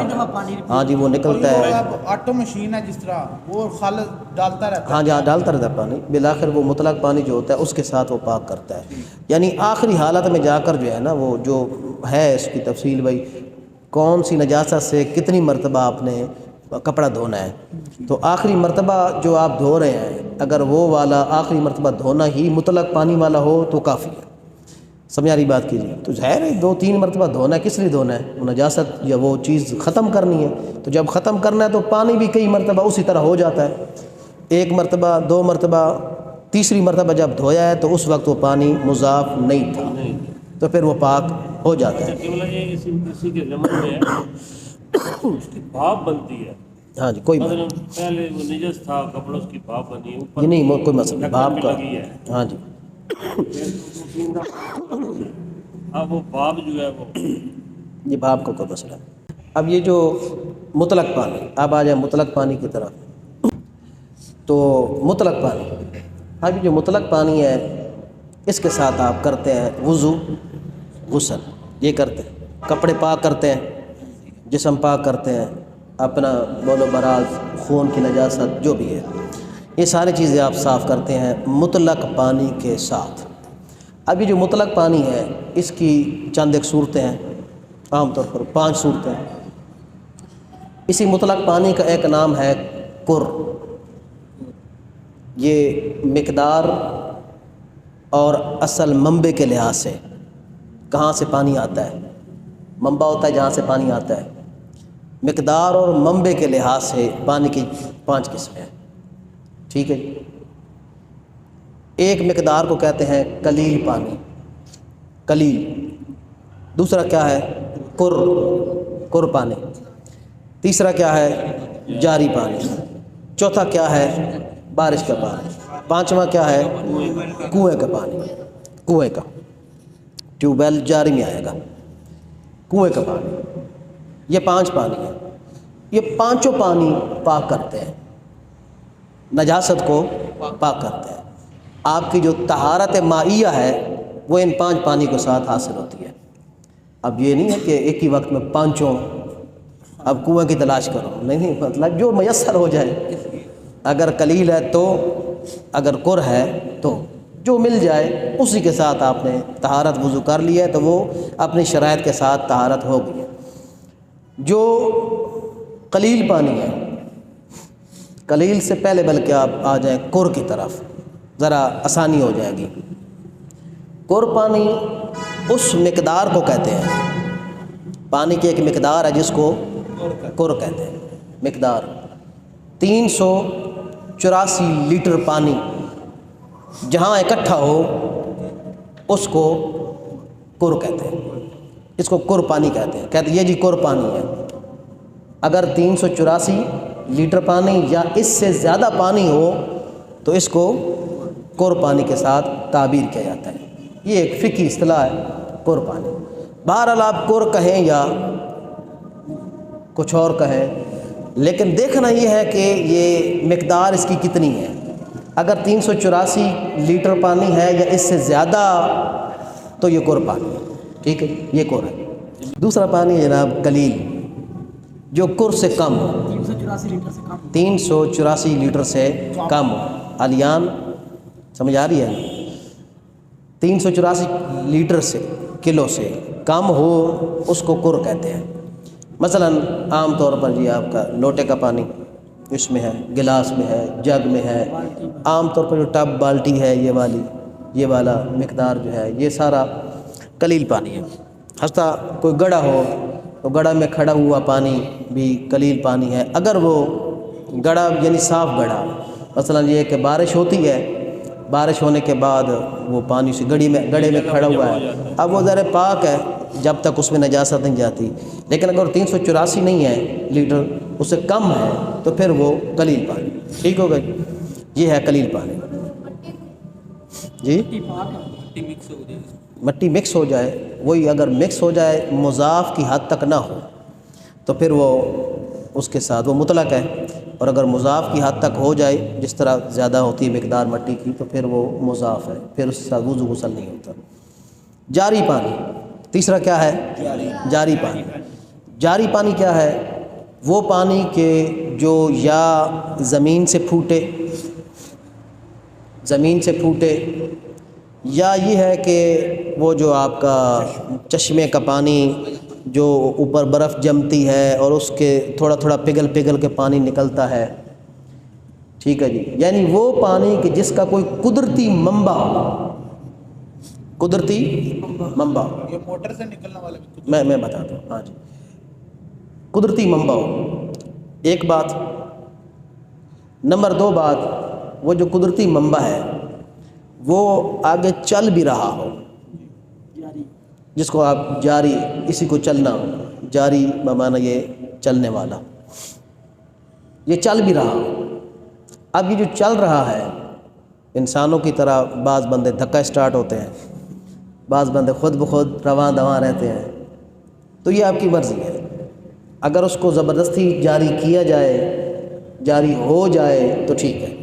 ہاں جی وہ نکلتا وہ ہے، اب آٹو مشین ہے جس طرح وہ خالص ڈالتا رہتا ہے، ہاں جہاں ڈالتا رہتا ہے پانی، بالآخر وہ مطلق پانی جو ہوتا ہے اس کے ساتھ وہ پاک کرتا ہے، یعنی آخری حالت میں جا کر جو ہے نا وہ جو ہے اس کی تفصیل، بھائی کون سی نجاست سے کتنی مرتبہ آپ نے کپڑا دھونا ہے، تو آخری مرتبہ جو آپ دھو رہے ہیں اگر وہ والا آخری مرتبہ دھونا ہی مطلق پانی والا ہو تو کافی ہے، سمجھا رہی بات کیجیے۔ تو ظاہر ہے 2-3 مرتبہ دھونا ہے، کس لیے دھونا ہے؟ وہ نجاست یا وہ چیز ختم کرنی ہے، تو جب ختم کرنا ہے تو پانی بھی کئی مرتبہ اسی طرح ہو جاتا ہے، 1 مرتبہ 2 مرتبہ، تیسری مرتبہ جب دھویا ہے تو اس وقت وہ پانی مضاف نہیں تھا، تو پھر وہ پاک ہو جاتا ہے۔ قبلہ یہ اسی کے ضمن میں ہے، اس کی بھاپ بنتی ہے ہاں جی کوئی مثلا پہلے وہ نجس تھا کپڑوں کی بھاپ بنی اوپر یہ نہیں کوئی مسئلہ ڈھکن باپ بھی کا لگی ہے، ہاں جی اب وہ بھاپ جو ہے وہ یہ باپ کا کوئی مسئلہ نہیں۔ اب یہ جو مطلق پانی، اب آ جائیں مطلق پانی کی طرف۔ تو مطلق پانی، اب یہ جو مطلق پانی ہے اس کے ساتھ آپ کرتے ہیں وضو غسل، یہ کرتے ہیں، کپڑے پاک کرتے ہیں، جسم پاک کرتے ہیں، اپنا بول و براز، خون کی نجاست جو بھی ہے، یہ ساری چیزیں آپ صاف کرتے ہیں مطلق پانی کے ساتھ۔ اب یہ جو مطلق پانی ہے اس کی چند ایک صورتیں ہیں، عام طور پر 5 صورتیں ہیں۔ اسی مطلق پانی کا ایک نام ہے قر۔ یہ مقدار اور اصل منبع کے لحاظ سے کہاں سے پانی آتا ہے، منبع ہوتا ہے جہاں سے پانی آتا ہے، مقدار اور منبع کے لحاظ سے پانی کی 5 قسمیں ہیں، ٹھیک ہے جی۔ ایک مقدار کو کہتے ہیں قلیل پانی، قلیل۔ دوسرا کیا ہے؟ قر پانی۔ تیسرا کیا ہے؟ جاری پانی۔ چوتھا کیا ہے؟ بارش کا پانی۔ پانچواں کیا ہے؟ کنویں کا پانی، کنویں کا، ٹیوب ویل جاری میں آئے گا، کنویں کا پانی۔ یہ 5 پانی ہیں، یہ پانچوں پانی پاک کرتے ہیں، نجاست کو پاک کرتے ہیں۔ آپ کی جو طہارت مائیہ ہے وہ ان 5 پانی کے ساتھ حاصل ہوتی ہے۔ اب یہ نہیں ہے کہ ایک ہی وقت میں پانچوں اب کنویں کی تلاش کرو، نہیں، مطلب جو میسر ہو جائے، اگر قلیل ہے تو، اگر قر ہے تو جو مل جائے اسی کے ساتھ آپ نے طہارت وضو کر لیا ہے تو وہ اپنی شرائط کے ساتھ طہارت ہو گئی ہے۔ جو قلیل پانی ہے، قلیل سے پہلے بلکہ آپ آ جائیں قر کی طرف، ذرا آسانی ہو جائے گی۔ قر پانی اس مقدار کو کہتے ہیں، پانی کی ایک مقدار ہے جس کو قر کہتے ہیں، مقدار 384 لیٹر پانی جہاں اکٹھا ہو اس کو قر کہتے ہیں، اس کو قر پانی کہتے ہیں۔ کہتے ہیں یہ جی قر پانی ہے۔ اگر 384 لیٹر پانی یا اس سے زیادہ پانی ہو تو اس کو قر پانی کے ساتھ تعبیر کیا جاتا ہے۔ یہ ایک فقہی اصطلاح ہے، قر پانی۔ بہرحال آپ قر کہیں یا کچھ اور کہیں، لیکن دیکھنا یہ ہے کہ یہ مقدار اس کی کتنی ہے۔ اگر 384 لیٹر پانی ہے یا اس سے زیادہ تو یہ قر پانی ہے، ٹھیک ہے، یہ قر ہے۔ دوسرا پانی ہے جناب قلیل، جو قر سے کم ہو، 384 لیٹر سے کم 384 لیٹر سے کم ہو۔ الیان سمجھ آ رہی ہے؟ 384 لیٹر سے، کلو سے کم ہو اس کو قر کہتے ہیں۔ مثلا عام طور پر جی آپ کا لوٹے کا پانی اس میں ہے، گلاس میں ہے، جگ میں ہے، عام طور پر جو ٹب بالٹی ہے یہ والا مقدار جو ہے یہ سارا قلیل پانی ہے۔ ہنستا کوئی گڑھا ہو تو گڑھا میں کھڑا ہوا پانی بھی قلیل پانی ہے۔ اگر وہ گڑھا یعنی صاف گڑھا، مثلا یہ کہ بارش ہوتی ہے، بارش ہونے کے بعد وہ پانی اسی گڑھے میں کھڑا ہوا ہے، اب وہ ذرا پاک ہے جب تک اس میں نجاست نہیں جاتی۔ لیکن اگر 384 نہیں ہے لیٹر، اس سے کم ہے تو پھر وہ قلیل پانی، ٹھیک ہو گئی، یہ ہے قلیل پانی جی۔ مٹی مکس ہو جائے، وہی اگر مکس ہو جائے مضاف کی حد تک نہ ہو تو پھر وہ اس کے ساتھ وہ مطلق ہے، اور اگر مضاف کی حد تک ہو جائے جس طرح زیادہ ہوتی ہے مقدار مٹی کی تو پھر وہ مضاف ہے، پھر اس کے ساتھ وضو غسل نہیں ہوتا۔ جاری پانی، تیسرا کیا ہے؟ جاری پانی۔ جاری پانی کیا ہے؟ وہ پانی کے جو یا زمین سے پھوٹے یا یہ ہے کہ وہ جو آپ کا چشمے کا پانی جو اوپر برف جمتی ہے اور اس کے تھوڑا تھوڑا پگھل کے پانی نکلتا ہے، ٹھیک ہے جی، یعنی وہ پانی کہ جس کا کوئی قدرتی منبع ہو، قدرتی منبع، یہ موٹر سے نکلنے والا بھی میں بتاتا ہوں، ہاں جی، قدرتی منبع ہو، ایک بات۔ نمبر 2 بات، وہ جو قدرتی منبع ہے وہ آگے چل بھی رہا ہو، جس کو آپ جاری، اسی کو چلنا، جاری بمعنی یہ چلنے والا، یہ چل بھی رہا ہو. اب یہ جو چل رہا ہے انسانوں کی طرح بعض بندے دھکا اسٹارٹ ہوتے ہیں, بعض بندے خود بخود رواں دواں رہتے ہیں, تو یہ آپ کی مرضی ہے. اگر اس کو زبردستی جاری کیا جائے, جاری ہو جائے تو ٹھیک ہے,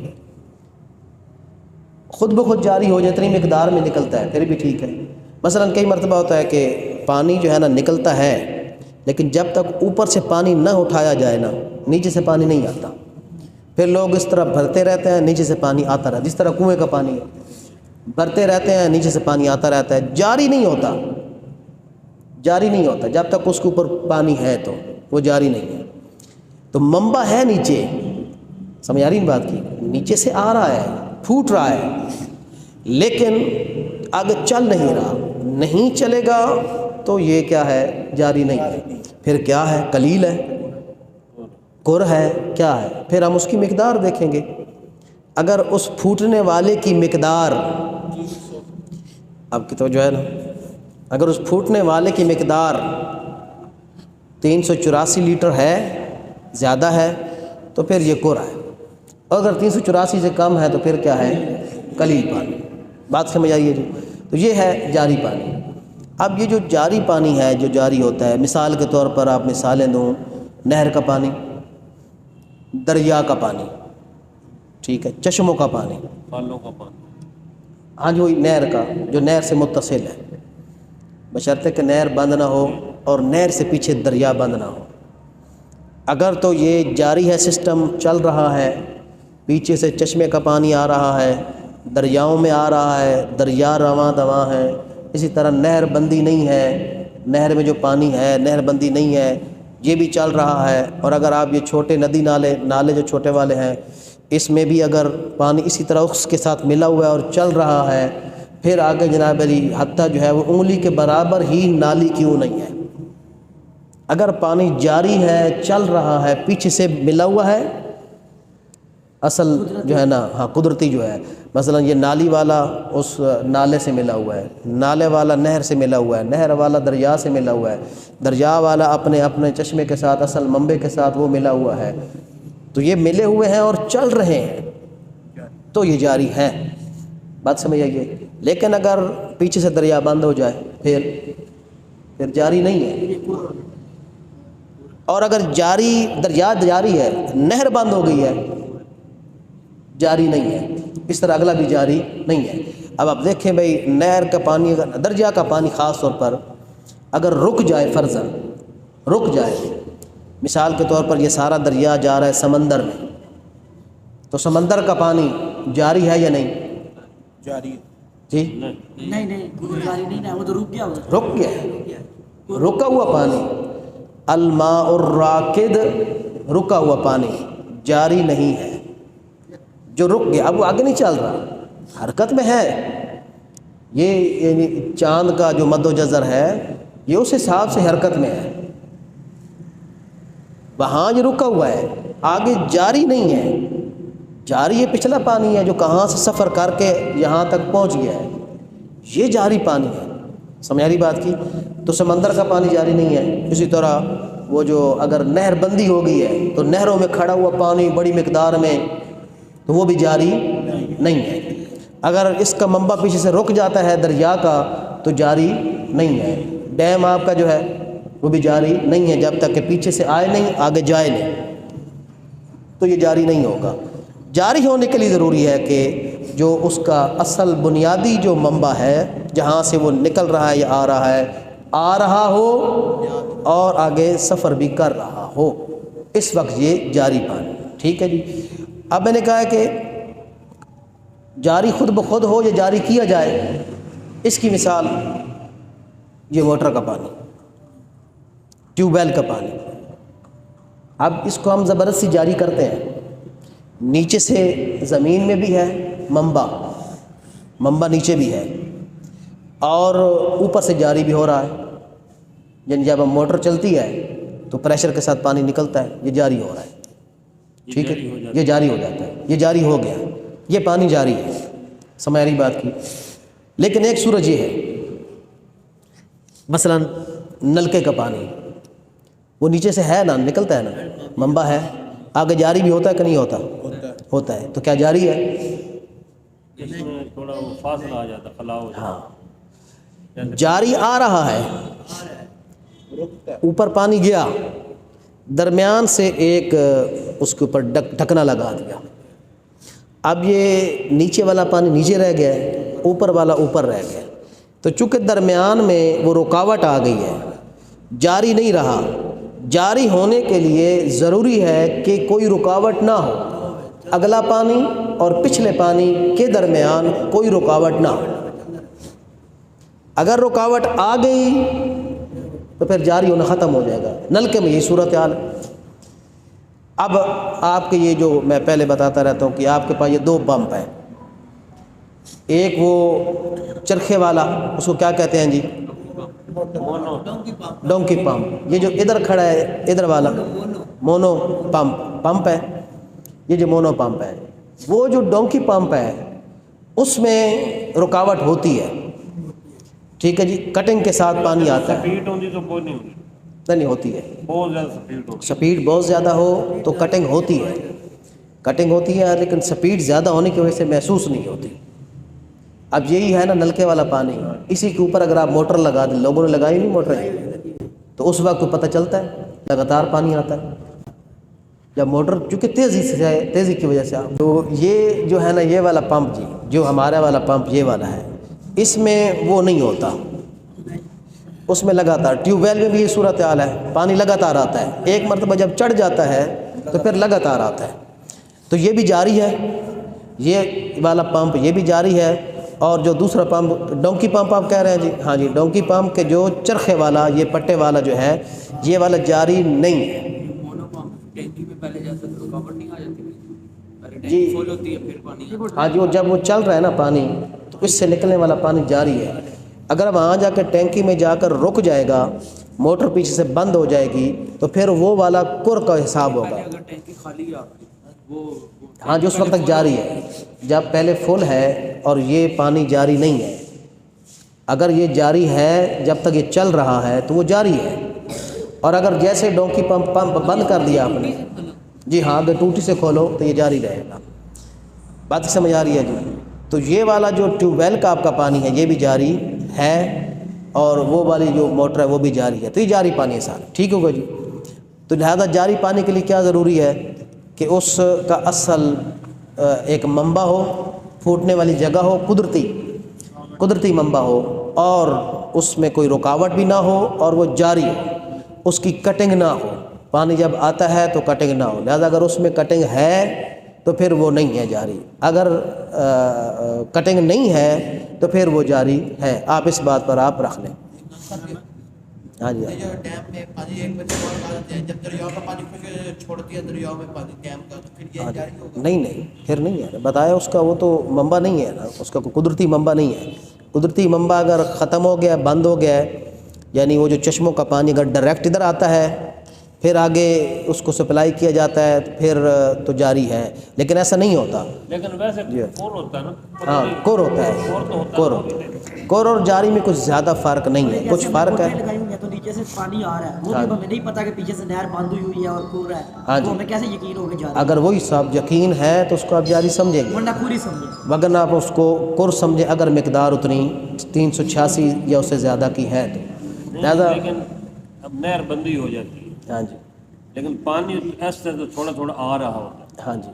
خود بخود جاری ہو جائے اتنی مقدار میں نکلتا ہے پھر بھی ٹھیک ہے. مثلا کئی مرتبہ ہوتا ہے کہ پانی جو ہے نا نکلتا ہے, لیکن جب تک اوپر سے پانی نہ اٹھایا جائے نا نیچے سے پانی نہیں آتا. پھر لوگ اس طرح بھرتے رہتے ہیں, نیچے سے پانی آتا رہتا ہے, جس طرح کنویں کا پانی بھرتے رہتے ہیں نیچے سے پانی آتا رہتا ہے, جاری نہیں ہوتا, جاری نہیں ہوتا جب تک اس کے اوپر پانی ہے تو وہ جاری نہیں ہے. تو منبع ہے نیچے, سمجھ آ رہی بات کی, نیچے سے آ رہا ہے, پھوٹ رہا ہے, لیکن آگے چل نہیں رہا. نہیں چلے گا تو یہ کیا ہے, جاری نہیں ہے. پھر کیا ہے, قلیل ہے, کر ہے, کیا ہے, پھر ہم اس کی مقدار دیکھیں گے. اگر اس پھوٹنے والے کی مقدار, اب کی توجہ ہے نا, اگر اس پھوٹنے والے کی مقدار 384 لیٹر ہے, زیادہ ہے, تو پھر یہ کر ہے. اگر 384 سے کم ہے تو پھر کیا ہے, قلیل پانی. بات سمجھ آئیے جی. تو یہ ہے جاری پانی. اب یہ جو جاری پانی ہے جو جاری ہوتا ہے, مثال کے طور پر آپ مثالیں دوں, نہر کا پانی, دریا کا پانی, ٹھیک ہے, چشموں کا پانی, پھلوں کا پانی, ہاں جو نہر کا, جو نہر سے متصل ہے, بشرطے کہ نہر بند نہ ہو اور نہر سے پیچھے دریا بند نہ ہو. اگر تو یہ جاری ہے, سسٹم چل رہا ہے, پیچھے سے چشمے کا پانی آ رہا ہے, دریاؤں میں آ رہا ہے, دریا رواں دواں ہے. اسی طرح نہر بندی نہیں ہے, نہر میں جو پانی ہے نہر بندی نہیں ہے, یہ بھی چل رہا ہے. اور اگر آپ یہ چھوٹے ندی نالے جو چھوٹے والے ہیں, اس میں بھی اگر پانی اسی طرح اس کے ساتھ ملا ہوا ہے اور چل رہا ہے, پھر آگے جناب علی حتیٰ جو ہے وہ انگلی کے برابر ہی نالی کیوں نہیں ہے. اگر پانی جاری ہے, چل رہا ہے, پیچھے سے ملا ہوا ہے, اصل جو ہے نا, ہاں قدرتی جو ہے, مثلا یہ نالی والا اس نالے سے ملا ہوا ہے, نالے والا نہر سے ملا ہوا ہے, نہر والا دریا سے ملا ہوا ہے, دریا والا اپنے چشمے کے ساتھ, اصل منبع کے ساتھ وہ ملا ہوا ہے, تو یہ ملے ہوئے ہیں اور چل رہے ہیں, تو یہ جاری ہے. بات سمجھ آئیے. لیکن اگر پیچھے سے دریا بند ہو جائے پھر جاری نہیں ہے. اور اگر دریا جاری ہے, نہر بند ہو گئی ہے, جاری نہیں ہے. اس طرح اگلا بھی جاری نہیں ہے. اب آپ دیکھیں بھئی, نہر کا پانی, دریا کا پانی خاص طور پر اگر رک جائے, فرضاً رک جائے, مثال کے طور پر یہ سارا دریا جا رہا ہے سمندر میں, تو سمندر کا پانی جاری ہے یا نہیں؟ جاری جی نہیں جاری نہیں ہے, وہ تو رک گیا, رک گیا ہے, رکا ہوا پانی. الماء الراکد, رکا ہوا پانی جاری نہیں ہے, جو رک گیا, اب وہ آگے نہیں چل رہا, حرکت میں ہے. یہ یعنی چاند کا جو مد و جزر ہے یہ اس حساب سے حرکت میں ہے, وہاں یہ رکا ہوا ہے, آگے جاری نہیں ہے. جاری یہ پچھلا پانی ہے جو کہاں سے سفر کر کے یہاں تک پہنچ گیا ہے, یہ جاری پانی ہے. سمجھ رہی بات کی. تو سمندر کا پانی جاری نہیں ہے. اسی طرح وہ جو اگر نہر بندی ہو گئی ہے تو نہروں میں کھڑا ہوا پانی بڑی مقدار میں, تو وہ بھی جاری نہیں ہے. اگر اس کا منبع پیچھے سے رک جاتا ہے دریا کا تو جاری نہیں ہے. ڈیم آپ کا جو ہے وہ بھی جاری نہیں ہے جب تک کہ پیچھے سے آئے نہیں, آگے جائے نہیں, تو یہ جاری نہیں ہوگا. جاری ہونے کے لیے ضروری ہے کہ جو اس کا اصل بنیادی جو منبع ہے جہاں سے وہ نکل رہا ہے یا آ رہا ہو اور آگے سفر بھی کر رہا ہو, اس وقت یہ جاری پانی. ٹھیک ہے جی. اب میں نے کہا ہے کہ جاری خود بخود ہو یا جاری کیا جائے, اس کی مثال یہ موٹر کا پانی, ٹیوب ویل کا پانی. اب اس کو ہم زبردستی جاری کرتے ہیں, نیچے سے زمین میں بھی ہے منبع نیچے بھی ہے, اور اوپر سے جاری بھی ہو رہا ہے. یعنی جب ہم موٹر چلتی ہے تو پریشر کے ساتھ پانی نکلتا ہے, یہ جاری ہو رہا ہے. ٹھیک ہے, یہ جاری ہو جاتا ہے, یہ جاری ہو گیا, یہ پانی جاری ہے. سمجھ رہی بات کی. لیکن ایک صورت یہ ہے, مثلا نلکے کا پانی, وہ نیچے سے ہے نا, نکلتا ہے نا, منبع ہے, آگے جاری بھی ہوتا ہے کہ نہیں ہوتا؟ ہوتا ہے. ہوتا ہے. تو کیا جاری ہے؟ اس میں تھوڑا وہ فاصلہ آ جاتا، خلا ہو جاتا. ہاں جاری آ رہا ہے، رکتا ہے. اوپر پانی گیا، درمیان سے ایک اس کے اوپر ڈھکنا لگا دیا. اب یہ نیچے والا پانی نیچے رہ گیا ہے، اوپر والا اوپر رہ گیا. تو چونکہ درمیان میں وہ رکاوٹ آ گئی ہے، جاری نہیں رہا. جاری ہونے کے لیے ضروری ہے کہ کوئی رکاوٹ نہ ہو، اگلا پانی اور پچھلے پانی کے درمیان کوئی رکاوٹ نہ ہو. اگر رکاوٹ آ گئی تو پھر جاری ہونا ختم ہو جائے گا. نلکے میں یہ صورتحال ہے. اب آپ کے یہ جو میں پہلے بتاتا رہتا ہوں کہ آپ کے پاس یہ دو پمپ ہیں، ایک وہ چرخے والا، اس کو کیا کہتے ہیں جی؟ Donkey pump. یہ جو ادھر کھڑا ہے ادھر والا مونو پمپ ہے. یہ جو مونو پمپ ہے، وہ جو ڈونکی پمپ ہے اس میں رکاوٹ ہوتی ہے. ٹھیک ہے جی، کٹنگ کے ساتھ پانی آتا ہے. سپیڈ ہوتی تو کوئی نہیں ہوتی، نہیں ہوتی ہے. بہت زیادہ سپیڈ ہوتی. سپیڈ بہت زیادہ ہو تو کٹنگ ہوتی ہے، کٹنگ ہوتی ہے، لیکن سپیڈ زیادہ ہونے کی وجہ سے محسوس نہیں ہوتی. اب یہی ہے نا نلکے والا پانی، اسی کے اوپر اگر آپ موٹر لگا دیں، لوگوں نے لگائی نہیں موٹر، تو اس وقت کو پتہ چلتا ہے لگاتار پانی آتا ہے. جب موٹر چونکہ تیزی سے ہے، تیزی کی وجہ سے تو یہ جو ہے نا یہ والا پمپ جی، جو ہمارا والا پمپ یہ والا ہے، اس میں وہ نہیں ہوتا. اس میں لگاتار ٹیوب ویل میں بھی یہ صورتحال ہے، پانی لگاتار آتا ہے. ایک مرتبہ جب چڑھ جاتا ہے تو پھر لگاتار آتا ہے. تو یہ بھی جاری ہے، یہ والا پمپ یہ بھی جاری ہے. اور جو دوسرا پمپ ڈونکی پمپ آپ کہہ رہے ہیں جی، ہاں جی ڈونکی پمپ کے جو چرخے والا یہ پٹے والا جو ہے یہ والا جاری نہیں ہے جی. ہاں جی، وہ جب وہ چل رہا ہے نا پانی تو اس سے نکلنے والا پانی جاری ہے. اگر وہاں جا کے ٹینکی میں جا کر رک جائے گا، موٹر پیچھے سے بند ہو جائے گی تو پھر وہ والا کر کا حساب ہوگا. ہاں جو اس وقت تک جاری ہے، جب پہلے فل ہے اور یہ پانی جاری نہیں ہے. اگر یہ جاری ہے جب تک یہ چل رہا ہے تو وہ جاری ہے. اور اگر جیسے ڈونکی پمپ بند کر دیا آپ نے جی، ہاں اگر ٹوٹی سے کھولو تو یہ جاری رہے گا. بات سمجھ آ رہی ہے جی؟ تو یہ والا جو ٹیوب ویل کا آپ کا پانی ہے یہ بھی جاری ہے، اور وہ والی جو موٹر ہے وہ بھی جاری ہے. تو یہ جاری پانی ہے سارا، ٹھیک ہوگا جی. تو لہذا جاری پانی کے لیے کیا ضروری ہے کہ اس کا اصل ایک منبع ہو، پھوٹنے والی جگہ ہو، قدرتی منبع ہو، اور اس میں کوئی رکاوٹ بھی نہ ہو، اور وہ جاری ہو، اس کی کٹنگ نہ ہو. پانی جب آتا ہے تو کٹنگ نہ ہو. لہذا اگر اس میں کٹنگ ہے تو پھر وہ نہیں ہے جاری. اگر کٹنگ نہیں ہے تو پھر وہ جاری ہے. آپ اس بات پر آپ رکھ لیں. ہاں جی، جو ڈیم میں پانی ایک بچے اور ڈالتے ہیں، جب دریاؤ کا پانی کچھ چھوڑتی ہے دریاؤ میں پانی ڈیم کا، تو پھر یہ جاری ہوگا؟ نہیں پھر نہیں ہے. بتایا اس کا وہ تو منبع نہیں ہے نا، اس کا کوئی قدرتی منبع نہیں ہے. قدرتی منبع اگر ختم ہو گیا، بند ہو گیا ہے، یعنی وہ جو چشموں کا پانی اگر ڈائریکٹ ادھر آتا ہے پھر آگے اس کو سپلائی کیا جاتا ہے تو پھر تو جاری ہے. لیکن ایسا نہیں ہوتا. لیکن ویسے کور ہوتا ہے نا. ہاں کور ہوتا ہے، کور اور جاری میں کچھ زیادہ فرق نہیں ہے. کچھ فرق ہے. تو نیچے سے پانی آ رہا ہے، وہ بھی ہمیں نہیں پتا کہ پیچھے سے نہر بند ہوئی ہے اور کور رہا ہے. ہاں جی، تو ہمیں کیسے یقین ہوگا جاری؟ اگر وہی صاحب یقین ہے تو اس کو آپ جاری سمجھیں گے، ورنہ پوری سمجھیں. وگرنہ آپ اس کو کور سمجھیں اگر مقدار اتنی 386 یا اس سے زیادہ کی ہے تو. لہٰذا لیکن اب نہر بندی ہو جاتی ہے، ہاں جی، لیکن پانی ایسے تو تھوڑا تھوڑا آ رہا ہوتا ہے. ہاں جی.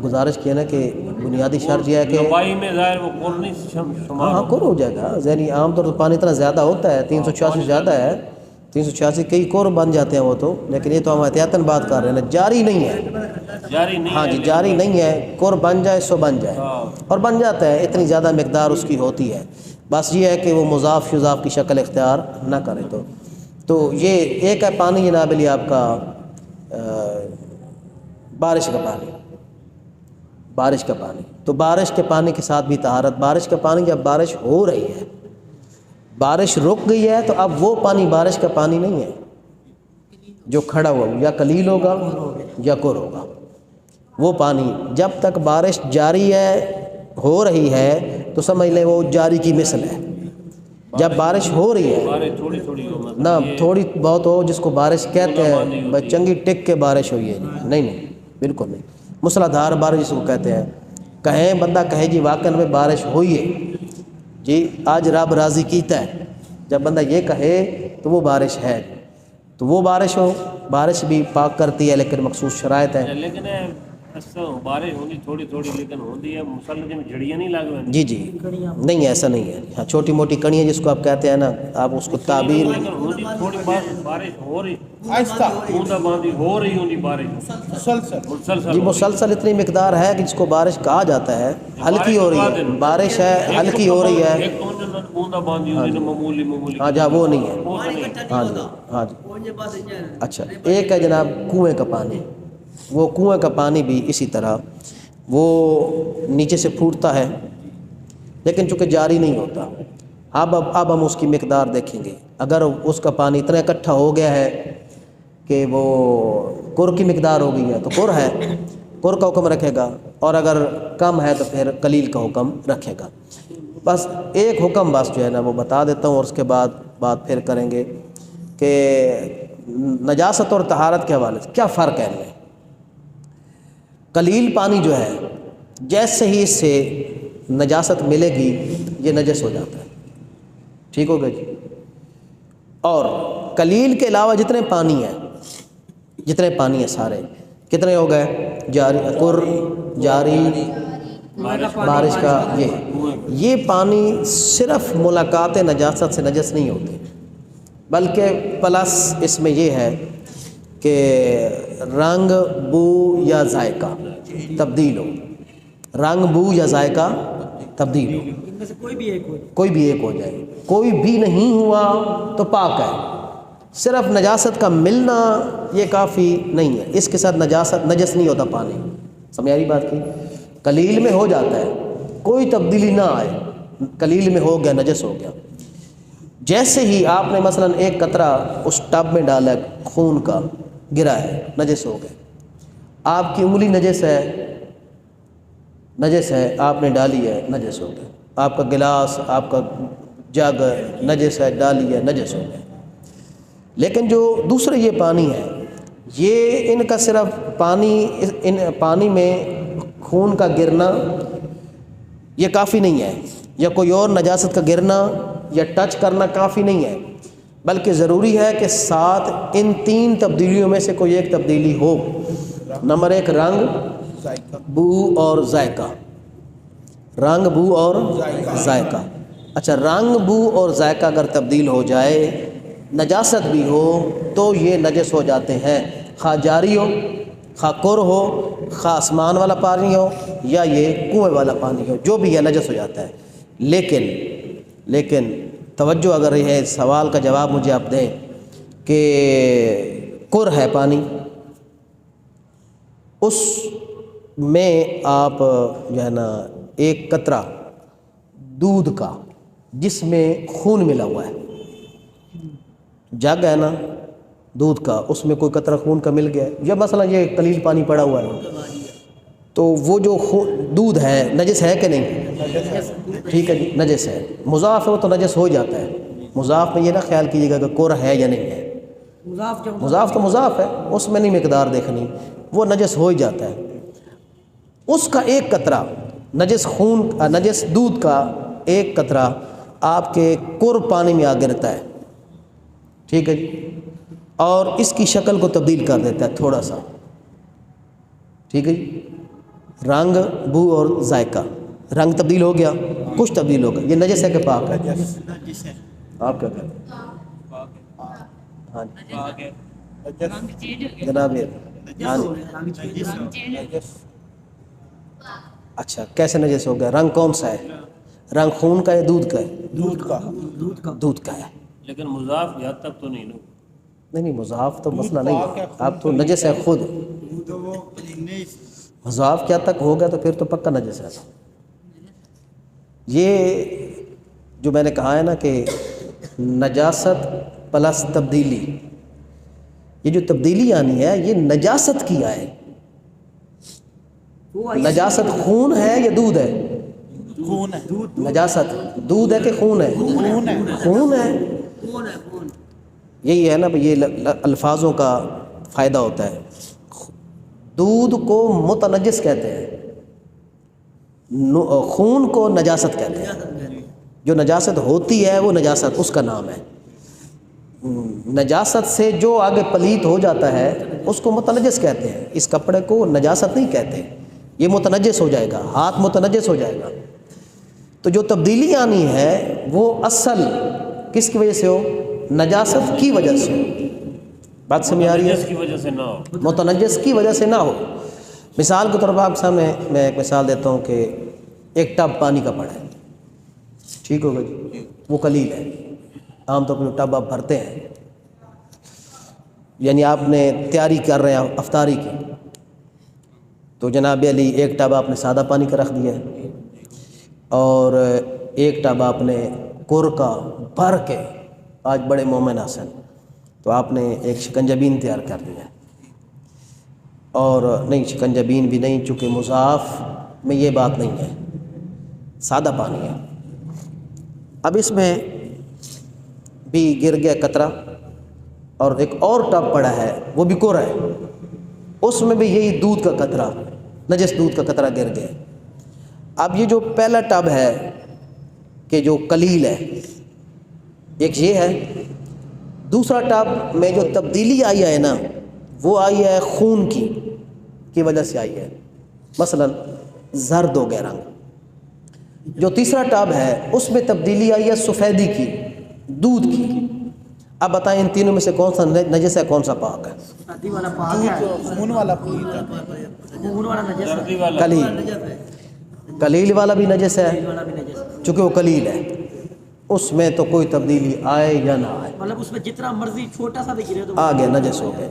گزارش کیا نا کہ بنیادی شرط یہ ہے کہ لمبائی میں ظاہر وہ کور نہیں شمار ہاں کور ہو جائے گا. ذہنی عام طور پر پانی اتنا زیادہ ہوتا ہے، 386 زیادہ ہے، 386 کئی کور بن جاتے ہیں وہ تو. لیکن یہ تو ہم احتیاطاً بات کر رہے ہیں نا، جاری نہیں ہے. جاری نہیں. ہاں جی جاری نہیں ہے. کور بن جائے سو بن جائے، اور بن جاتا ہے. اتنی زیادہ مقدار اس کی ہوتی ہے. بس یہ ہے کہ وہ مضاف شضاف کی شکل اختیار نہ کرے. تو یہ ایک ہے پانی جناب علی آپ کا بارش کا پانی. بارش کا پانی تو بارش کے پانی کے ساتھ بھی طہارت. بارش کا پانی جب بارش ہو رہی ہے، بارش رک گئی ہے، تو اب وہ پانی بارش کا پانی نہیں ہے جو کھڑا ہوا، یا قلیل ہوگا یا کور ہوگا. وہ پانی جب تک بارش جاری ہے، ہو رہی ہے، تو سمجھ لیں وہ جاری کی مثل ہے. جب بارش ہو رہی ہے بارش تھوڑی تھوڑی ہو مطلب نہ یہ تھوڑی بہت ہو جس کو بارش کہتے ہیں بس چنگی ٹک کے بارش ہوئی ہے جی، نہیں بالکل نہیں، موسلادھار بارش جس کو کہتے ہیں، کہیں بندہ کہے جی واقعہ میں بارش ہوئی ہے جی آج رب راضی کیتا ہے، جب بندہ یہ کہے تو وہ بارش ہے، تو وہ بارش ہو، بارش بھی پاک کرتی ہے لیکن مخصوص شرائط ہیں۔ لیکن ایسا بارش ہوندی تھوڑی تھوڑی لیکن ہوندی ہے مسلسل میں جھڑیاں نہیں لگ رہی جی جی نہیں ایسا نہیں ہے، ہاں چھوٹی موٹی کڑیاں جس کو آپ کہتے ہیں نا، آپ اس کو تعبیر لیکن ہوندی تھوڑی بارش ہو رہی آہستہ بوندا باندی ہو رہی ہوندی بارش مسلسل مسلسل جی ہو رہی۔ مسلسل اتنی مقدار ہے کہ جس کو بارش کہا جاتا ہے، ہلکی ہو رہی ہے، بارش ہے ہلکی ہو رہی ہے، ایک تو بوندا باندی ہوندی نا معمولی ہاں جہاں وہ نہیں ہے، وہ تو نہیں ہاں جی ہاں جی اچھا ایک ہے جناب کنویں کا پانی، وہ کنویں کا پانی بھی اسی طرح وہ نیچے سے پھوٹتا ہے لیکن چونکہ جاری نہیں ہوتا، اب ہم اس کی مقدار دیکھیں گے، اگر اس کا پانی اتنا اکٹھا ہو گیا ہے کہ وہ کر کی مقدار ہو گئی ہے تو کر ہے، کر کا حکم رکھے گا، اور اگر کم ہے تو پھر قلیل کا حکم رکھے گا۔ بس ایک حکم بس جو ہے نا وہ بتا دیتا ہوں اور اس کے بعد بات پھر کریں گے کہ نجاست اور طہارت کے حوالے سے کیا فرق ہے ان میں۔ قلیل پانی جو ہے جیسے ہی اس سے نجاست ملے گی یہ نجس ہو جاتا ہے، ٹھیک ہوگا جی، اور قلیل کے علاوہ جتنے پانی ہیں سارے کتنے ہو گئے، جاری قر جاری بارش کا، یہ پانی صرف ملاقات نجاست سے نجس نہیں ہوتے، بلکہ پلس اس میں یہ ہے کہ رنگ بو یا ذائقہ تبدیل ہو، رنگ بو یا ذائقہ تبدیل ہو، ان میں سے کوئی بھی ایک ہو جائے، کوئی بھی ایک ہو جائے، کوئی بھی نہیں ہوا تو پاک ہے، صرف نجاست کا ملنا یہ کافی نہیں ہے، اس کے ساتھ نجس نہیں ہوتا پانی، سمجھ آ رہی بات کی، قلیل میں ہو جاتا ہے، کوئی تبدیلی نہ آئے، قلیل میں ہو گیا نجس ہو گیا، جیسے ہی آپ نے مثلا ایک قطرہ اس ٹب میں ڈالا خون کا گرا ہے نجس ہو گیا، آپ کی انگلی نجس ہے آپ نے ڈالی ہے نجس ہو گیا، آپ کا گلاس آپ کا جگ نجس ہے ڈالی ہے نجس ہو گیا، لیکن جو دوسرے یہ پانی ہے یہ ان کا صرف پانی میں خون کا گرنا یہ کافی نہیں ہے، یا کوئی اور نجاست کا گرنا یا ٹچ کرنا کافی نہیں ہے، بلکہ ضروری ہے کہ ساتھ ان تین تبدیلیوں میں سے کوئی ایک تبدیلی ہو۔ نمبر ایک رنگ ذائقہ بو اور ذائقہ، رنگ بو اور ذائقہ، اچھا رنگ بو اور ذائقہ اگر تبدیل ہو جائے نجاست بھی ہو تو یہ نجس ہو جاتے ہیں، خواہ جاری ہو خواہ کر ہو خواہ آسمان والا پانی ہو یا یہ کنویں والا پانی ہو، جو بھی ہے نجس ہو جاتا ہے، لیکن توجہ اگر یہ ہے سوال کا جواب مجھے آپ دیں کہ کر ہے پانی، اس میں آپ جو ہے نا ایک قطرہ دودھ کا جس میں خون ملا ہوا ہے، جگ ہے نا دودھ کا، اس میں کوئی قطرہ خون کا مل گیا ہے، یا مثلا یہ قلیل پانی پڑا ہوا ہے تو وہ جو دودھ ہے نجس ہے کہ نہیں، ٹھیک ہے جی نجس ہے، مضاف ہو تو نجس ہو جاتا ہے، مضاف میں یہ نہ خیال کیجیے گا کہ کر ہے یا نہیں ہے، مضاف تو مضاف ہے اس میں نہیں مقدار دیکھنی، وہ نجس ہو ہی جاتا ہے، اس کا ایک قطرہ نجس دودھ کا ایک قطرہ آپ کے کر پانی میں آ گرتا ہے، ٹھیک ہے جی، اور اس کی شکل کو تبدیل کر دیتا ہے تھوڑا سا، ٹھیک ہے جی، رنگ بو اور ذائقہ، رنگ تبدیل ہو گیا کچھ تبدیل ہو گیا، یہ نجس ہے کہ پاک ہے؟ آپ کیا کہتے ہیں؟ ہاں جی رنگ چینج ہو گیا، جناب یہ ہاں جی رنگ چینج ہو گیا، اچھا کیسے نجس ہو گیا، رنگ کون سا ہے، رنگ خون کا ہے دودھ کا ہے، دودھ کا ہے، لیکن مضاف کی حد تک تو نہیں نا، نہیں مضاف تو مسئلہ نہیں ہے، اب تو نجس ہے خود، مضاف کیا تک ہو گیا تو پھر تو پکا نجس ہے، یہ جو میں نے کہا ہے نا کہ نجاست پلس تبدیلی، یہ جو تبدیلی آنی ہے یہ نجاست کی آئے، نجاست خون ہے یا دودھ ہے، خون ہے نجاست دودھ ہے کہ خون ہے؟ خون ہے خون ہے. کون ہے کون؟ یہی ہے نا بھئی، یہ الفاظوں کا فائدہ ہوتا ہے. دودھ کو متنجس کہتے ہیں، خون کو نجاست کہتے ہیں. جو نجاست ہوتی ہے وہ نجاست اس کا نام ہے. نجاست سے جو آگے پلیت ہو جاتا ہے اس کو متنجس کہتے ہیں. اس کپڑے کو نجاست نہیں کہتے، یہ متنجس ہو جائے گا، ہاتھ متنجس ہو جائے گا. تو جو تبدیلی آنی ہے وہ اصل کس کی وجہ سے ہو؟ نجاست کی وجہ سے ہو. بات سمجھ آ رہی ہے؟ جس کی وجہ سے نہ ہو. متنجس کی وجہ سے نہ ہو. مثال کے طور پر آپ کے سامنے میں ایک مثال دیتا ہوں کہ ایک ٹب پانی کا پڑا ہے، ٹھیک ہوگا جی، وہ قلیل ہے. عام طور پر جو ٹب آپ بھرتے ہیں، یعنی آپ نے تیاری کر رہے ہیں افطاری کی، تو جناب علی ایک ٹب آپ نے سادہ پانی کا رکھ دیا ہے اور ایک ٹب آپ نے کور کا بھر کے، آج بڑے مومن حسن، تو آپ نے ایک شکنجبین تیار کر لیا. اور نہیں، شکنجبین بھی نہیں، چونکہ مضاف میں یہ بات نہیں ہے، سادہ پانی ہے. اب اس میں بھی گر گیا قطرہ، اور ایک اور ٹب پڑا ہے وہ بھی کور ہے، اس میں بھی یہی دودھ کا قطرہ، نجس دودھ کا قطرہ گر گیا. اب یہ جو پہلا ٹب ہے کہ جو قلیل ہے، ایک یہ ہے. دوسرا ٹب میں جو تبدیلی آئی ہے نا، وہ آئی ہے خون کی وجہ سے آئی ہے، مثلا زرد ہو گیا رنگ. جو تیسرا ٹب ہے اس میں تبدیلی آئی ہے سفیدی کی، دودھ کی. اب بتائیں ان تینوں میں سے کون سا نجس ہے، کون سا پاک ہے؟ شادی والا پاک ہے، دودھ خون والا پلیت ہے. خون والا نجس ہے، سردی والا قلیل والا بھی نجس ہے خون والا بھی نجس ہے. چونکہ وہ قلیل ہے، اس میں تو کوئی تبدیلی آئے یا نہ آئے، مطلب اس میں جتنا مرضی چھوٹا سا بھی گرے تو آ گیا، نجس ہو گیا.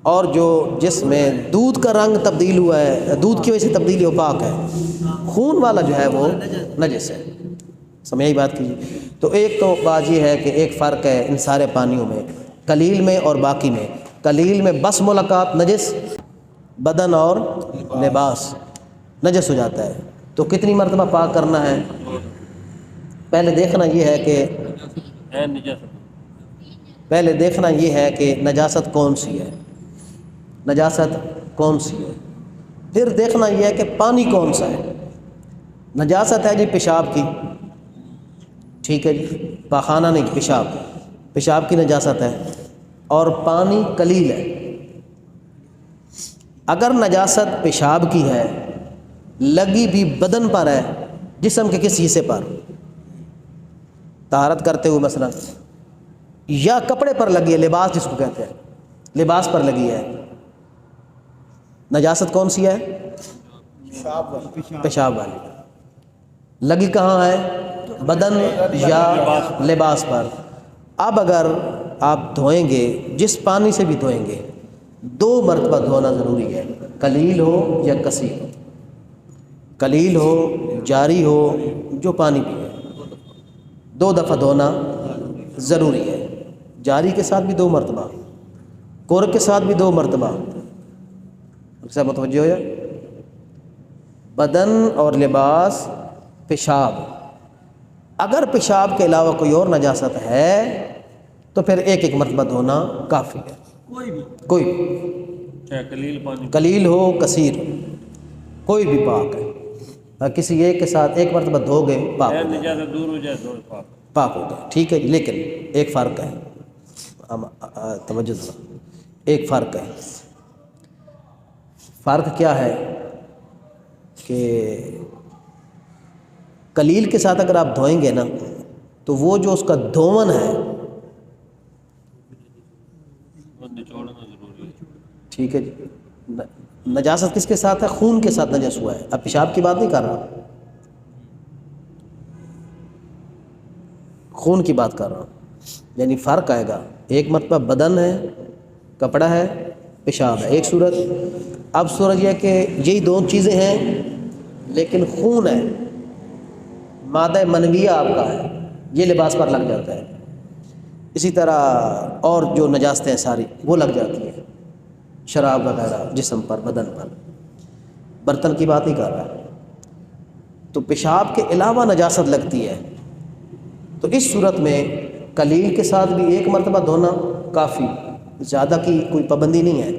اور جو جس میں دودھ کا رنگ تبدیل ہوا ہے، دودھ کی وجہ سے تبدیلی ہو، پاک ہے. خون والا جو ہے وہ نجس ہے. سمجھ بات کیجیے. تو ایک تو بات یہ ہے کہ ایک فرق ہے ان سارے پانیوں میں، قلیل میں اور باقی میں. قلیل میں بس ملاقات نجس، بدن اور لباس نجس ہو جاتا ہے. تو کتنی مرتبہ پاک کرنا ہے؟ پہلے دیکھنا یہ ہے کہ ہے نجس. پہلے دیکھنا یہ ہے کہ نجاست کون سی ہے، نجاست کون سی ہے. پھر دیکھنا یہ ہے کہ پانی کون سا ہے. نجاست ہے جی پیشاب کی، ٹھیک ہے جی، پاخانہ نہیں، پیشاب کی نجاست ہے، اور پانی قلیل ہے. اگر نجاست پیشاب کی ہے، لگی بھی بدن پر ہے، جسم کے کس حصے پر، طہارت کرتے ہوئے مثلا، یا کپڑے پر لگی ہے، لباس جس کو کہتے ہیں، لباس پر لگی ہے، نجاست کون سی ہے؟ پیشاب والی. لگی کہاں ہے؟ بدن یا لباس پر. اب اگر آپ دھوئیں گے، جس پانی سے بھی دھوئیں گے، 2 مرتبہ دھونا ضروری ہے، قلیل ہو یا کثیر ہو، قلیل ہو، جاری ہو، جو پانی بھی ہے، 2 دفعہ دھونا ضروری ہے. جاری کے ساتھ بھی 2 مرتبہ، کور کے ساتھ بھی 2 مرتبہ. سے متوجہ ہو جائے. بدن اور لباس، پیشاب. اگر پیشاب کے علاوہ کوئی اور نجاست ہے تو پھر 1 مرتبہ دھونا کافی ہے. کوئی بھی، چاہے قلیل پانی قلیل ہو کثیر ہو، کوئی بھی پاک ہے. کسی ایک کے ساتھ 1 مرتبہ دھو گئے، پاک ہے ہو گئے، نجاست دور ہو جائے تو پاک. پاک ہو گئے، ٹھیک ہے جی. لیکن ایک فرق ہے، توجہ دو، ایک فرق ہے. فرق کیا ہے کہ قلیل کے ساتھ اگر آپ دھوئیں گے نا، تو وہ جو اس کا دھون ہے، نچوڑنا ضروری ہے. ٹھیک ہے جی. نجاست کس کے ساتھ ہے؟ خون کے ساتھ نجس ہوا ہے. اب پیشاب کی بات نہیں کر رہا، خون کی بات کر رہا ہوں. یعنی فرق آئے گا، 1 مرتبہ بدن ہے، کپڑا ہے، پیشاب ہے، ایک صورت. اب صورت یہ ہے کہ یہی 2 چیزیں ہیں لیکن خون ہے، مادہ منویہ آپ کا ہے، یہ لباس پر لگ جاتا ہے. اسی طرح اور جو نجاستیں ساری وہ لگ جاتی ہیں، شراب وغیرہ جسم پر، بدن پر. برتن کی بات نہیں کر رہا. تو پیشاب کے علاوہ نجاست لگتی ہے، تو اس صورت میں قلیل کے ساتھ بھی ایک مرتبہ دھونا کافی، زیادہ کی کوئی پابندی نہیں ہے،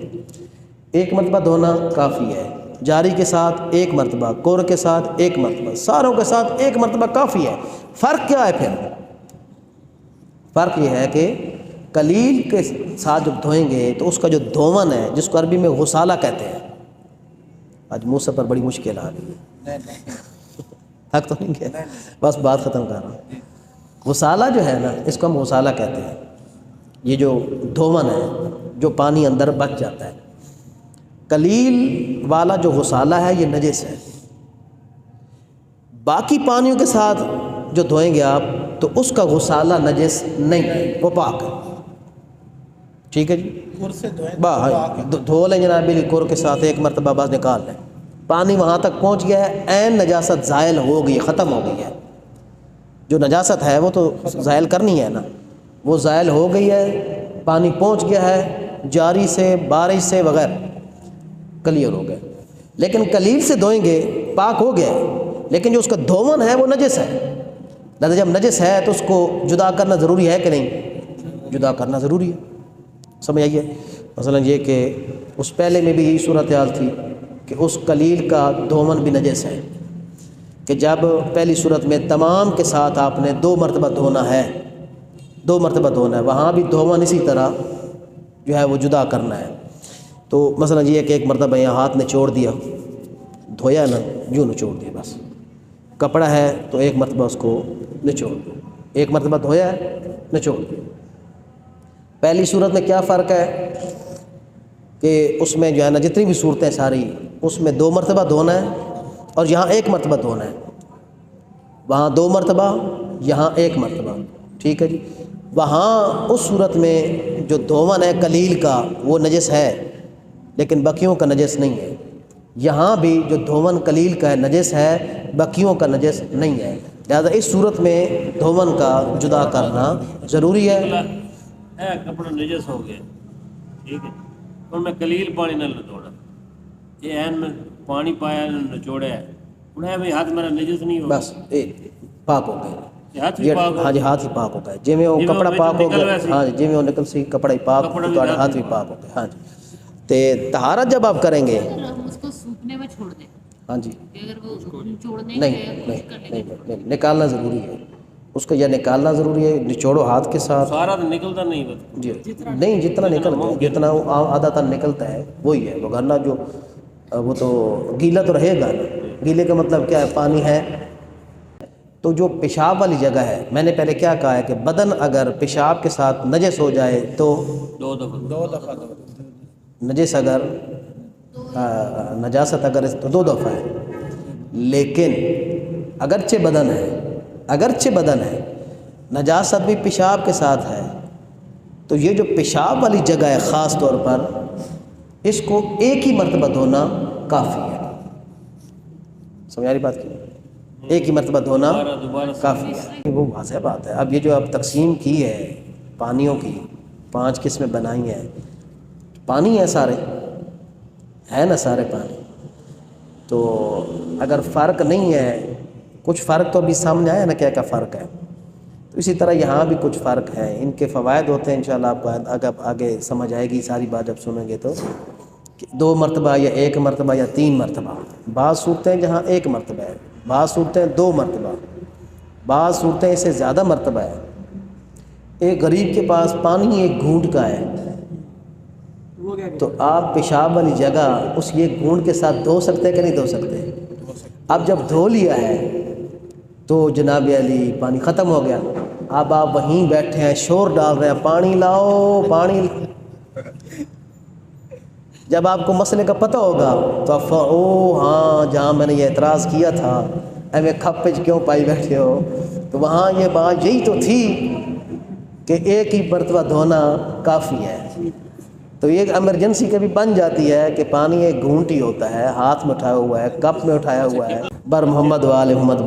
ایک مرتبہ دھونا کافی ہے، جاری کے ساتھ ایک مرتبہ، کور کے ساتھ ایک مرتبہ، ساروں کے ساتھ ایک مرتبہ کافی ہے۔ فرق کیا ہے پھر؟ فرق یہ ہے کہ قلیل کے ساتھ جب دھوئیں گے تو اس کا جو دھون ہے، جس کو عربی میں غسالہ کہتے ہیں، آج منہ سے پر بڑی مشکل آ رہی ہے، حق تو نہیں کیا، بس بات ختم کر رہا ہوں۔ غسالہ جو ہے نا، اس کو ہم غسالہ کہتے ہیں، یہ جو دھون ہے جو پانی اندر بچ جاتا ہے۔ قلیل والا جو غسالہ ہے یہ نجس ہے، باقی پانیوں کے ساتھ جو دھوئیں گے آپ تو اس کا غسالہ نجس نہیں ہے، وہ پاک ہے، ٹھیک ہے جی، کور سے دھوئیں دھو لیں جناب علی، کور کے ساتھ ایک مرتبہ بس نکال لیں، پانی وہاں تک پہنچ گیا ہے، عین نجاست زائل ہو گئی، ختم ہو گئی ہے، جو نجاست ہے وہ تو زائل کرنی ہے نا، وہ زائل ہو گئی ہے، پانی پہنچ گیا ہے، جاری سے، بارش سے وغیرہ کلیئر ہو گئے۔ لیکن قلیل سے دھوئیں گے پاک ہو گئے، لیکن جو اس کا دھون ہے وہ نجس ہے، لہذا جب نجس ہے تو اس کو جدا کرنا ضروری ہے کہ نہیں؟ جدا کرنا ضروری ہے، سمجھ آئیے؟ مثلا یہ کہ اس پہلے میں بھی یہی صورتحال تھی کہ اس قلیل کا دھون بھی نجس ہے، کہ جب پہلی صورت میں تمام کے ساتھ آپ نے 2 مرتبہ دھونا ہے، 2 مرتبہ دھونا ہے، وہاں بھی دھون اسی طرح جو ہے وہ جدا کرنا ہے۔ تو مثلا یہ کہ ایک مرتبہ یہاں ہاتھ نچوڑ دیا، دھویا نا، یوں نچوڑ دیا بس، کپڑا ہے تو ایک مرتبہ اس کو نچوڑ دو، ایک مرتبہ دھویا ہے نچوڑ دو۔ پہلی صورت میں کیا فرق ہے کہ اس میں جو ہے نا جتنی بھی صورتیں ساری، اس میں 2 مرتبہ دھونا ہے اور یہاں 1 مرتبہ دھونا ہے، وہاں 2 مرتبہ، یہاں 1 مرتبہ، ٹھیک ہے جی۔ وہاں اس صورت میں جو دھون ہے قلیل کا وہ نجس ہے لیکن بقیوں کا نجس نہیں ہے، یہاں بھی جو دھون قلیل کا ہے نجس ہے، بقیوں کا نجس نہیں ہے، لہذا اس صورت میں دھون کا جدا کرنا ضروری ہے۔ کپڑا نجس ہو گیا، ٹھیک ہے، اور میں قلیل پانی نہ نچوڑا، یہ این میں پانی پایا نچوڑا ہے، انہیں بھائی ہاتھ میرا نجس نہیں ہوگا، بس پاک ہو گئے، ہاتھ بھی پاک ہو ہاں جی، ہاتھ ہی پاک ہو گئے، جی میں وہ کپڑا پاک ہو گیا، ہاں جی، جی میں وہ نکل سی کپڑا ہی پاک، تھوڑے ہاتھ بھی پاک ہو گئے، ہاں جی۔ تے طہارت جب آپ کریں گے، اگر ہم اس کو سوکھنے میں چھوڑ دیں، ہاں جی، کہ اگر وہ چھوڑنے نہیں کے نہیں کوشش کرنے نہیں نہیں، نکالنا ضروری ہے اس کو، یا نکالنا ضروری ہے، نچوڑو ہاتھ کے ساتھ، سارا تو نکلتا نہیں بس، جی نہیں، جتنا نکل گیا، جتنا وہ آدھا تن نکلتا ہے وہی ہے، وغیرہ جو وہ تو گیلا تو رہے گا نا، گیلے کا مطلب کیا ہے؟ پانی ہے۔ تو جو پیشاب والی جگہ ہے، میں نے پہلے کیا کہا ہے کہ بدن اگر پیشاب کے ساتھ نجس ہو جائے تو 2 دفعہ 2 دفعہ نجس اگر نجاست اگر تو 2 دفعہ ہے، لیکن اگرچہ بدن ہے نجاست بھی پیشاب کے ساتھ ہے، تو یہ جو پیشاب والی جگہ ہے خاص طور پر اس کو ایک ہی مرتبہ دھونا کافی ہے، سمجھ آ رہی بات کی؟ ایک ہی مرتبہ دھونا کافی ہے، وہ واضح بات ہے۔ اب یہ جو اب تقسیم کی ہے پانیوں کی، 5 قسمیں بنائی ہیں، پانی ہے سارے، ہے نا سارے پانی، تو اگر فرق نہیں ہے، کچھ فرق تو ابھی سامنے آیا نا، کیا کیا فرق ہے، تو اسی طرح یہاں بھی کچھ فرق ہے، ان کے فوائد ہوتے ہیں، انشاءاللہ آپ کو اگر آگے سمجھ آئے گی ساری بات جب سنیں گے تو، 2 مرتبہ یا 1 مرتبہ یا 3 مرتبہ، بعض صورتیں جہاں 1 مرتبہ ہے، بعض صورتیں 2 مرتبہ، بعض صورتیں اس سے زیادہ مرتبہ ہے۔ ایک غریب کے پاس پانی 1 گھونٹ کا ہے، وہ کیا تو آپ پیشاب والی جگہ اس 1 گھونٹ کے ساتھ دھو سکتے ہیں کہ نہیں دھو سکتے؟ اب جب دھو لیا ہے تو جناب علی پانی ختم ہو گیا، اب آپ وہیں بیٹھے ہیں، شور ڈال رہے ہیں، پانی لاؤ پانی، جب آپ کو مسئلے کا پتہ ہوگا تو آپ او ہاں جہاں میں نے یہ اعتراض کیا تھا، میں کھپ پہ کیوں پائی بیٹھے ہو، تو وہاں یہ بات یہی تو تھی کہ ایک ہی مرتبہ دھونا کافی ہے۔ تو یہ ایمرجنسی کبھی بن جاتی ہے کہ پانی 1 گھونٹ ہی ہوتا ہے، ہاتھ میں اٹھایا ہوا ہے، کپ میں اٹھایا ہوا ہے، بر محمد و آل محمد۔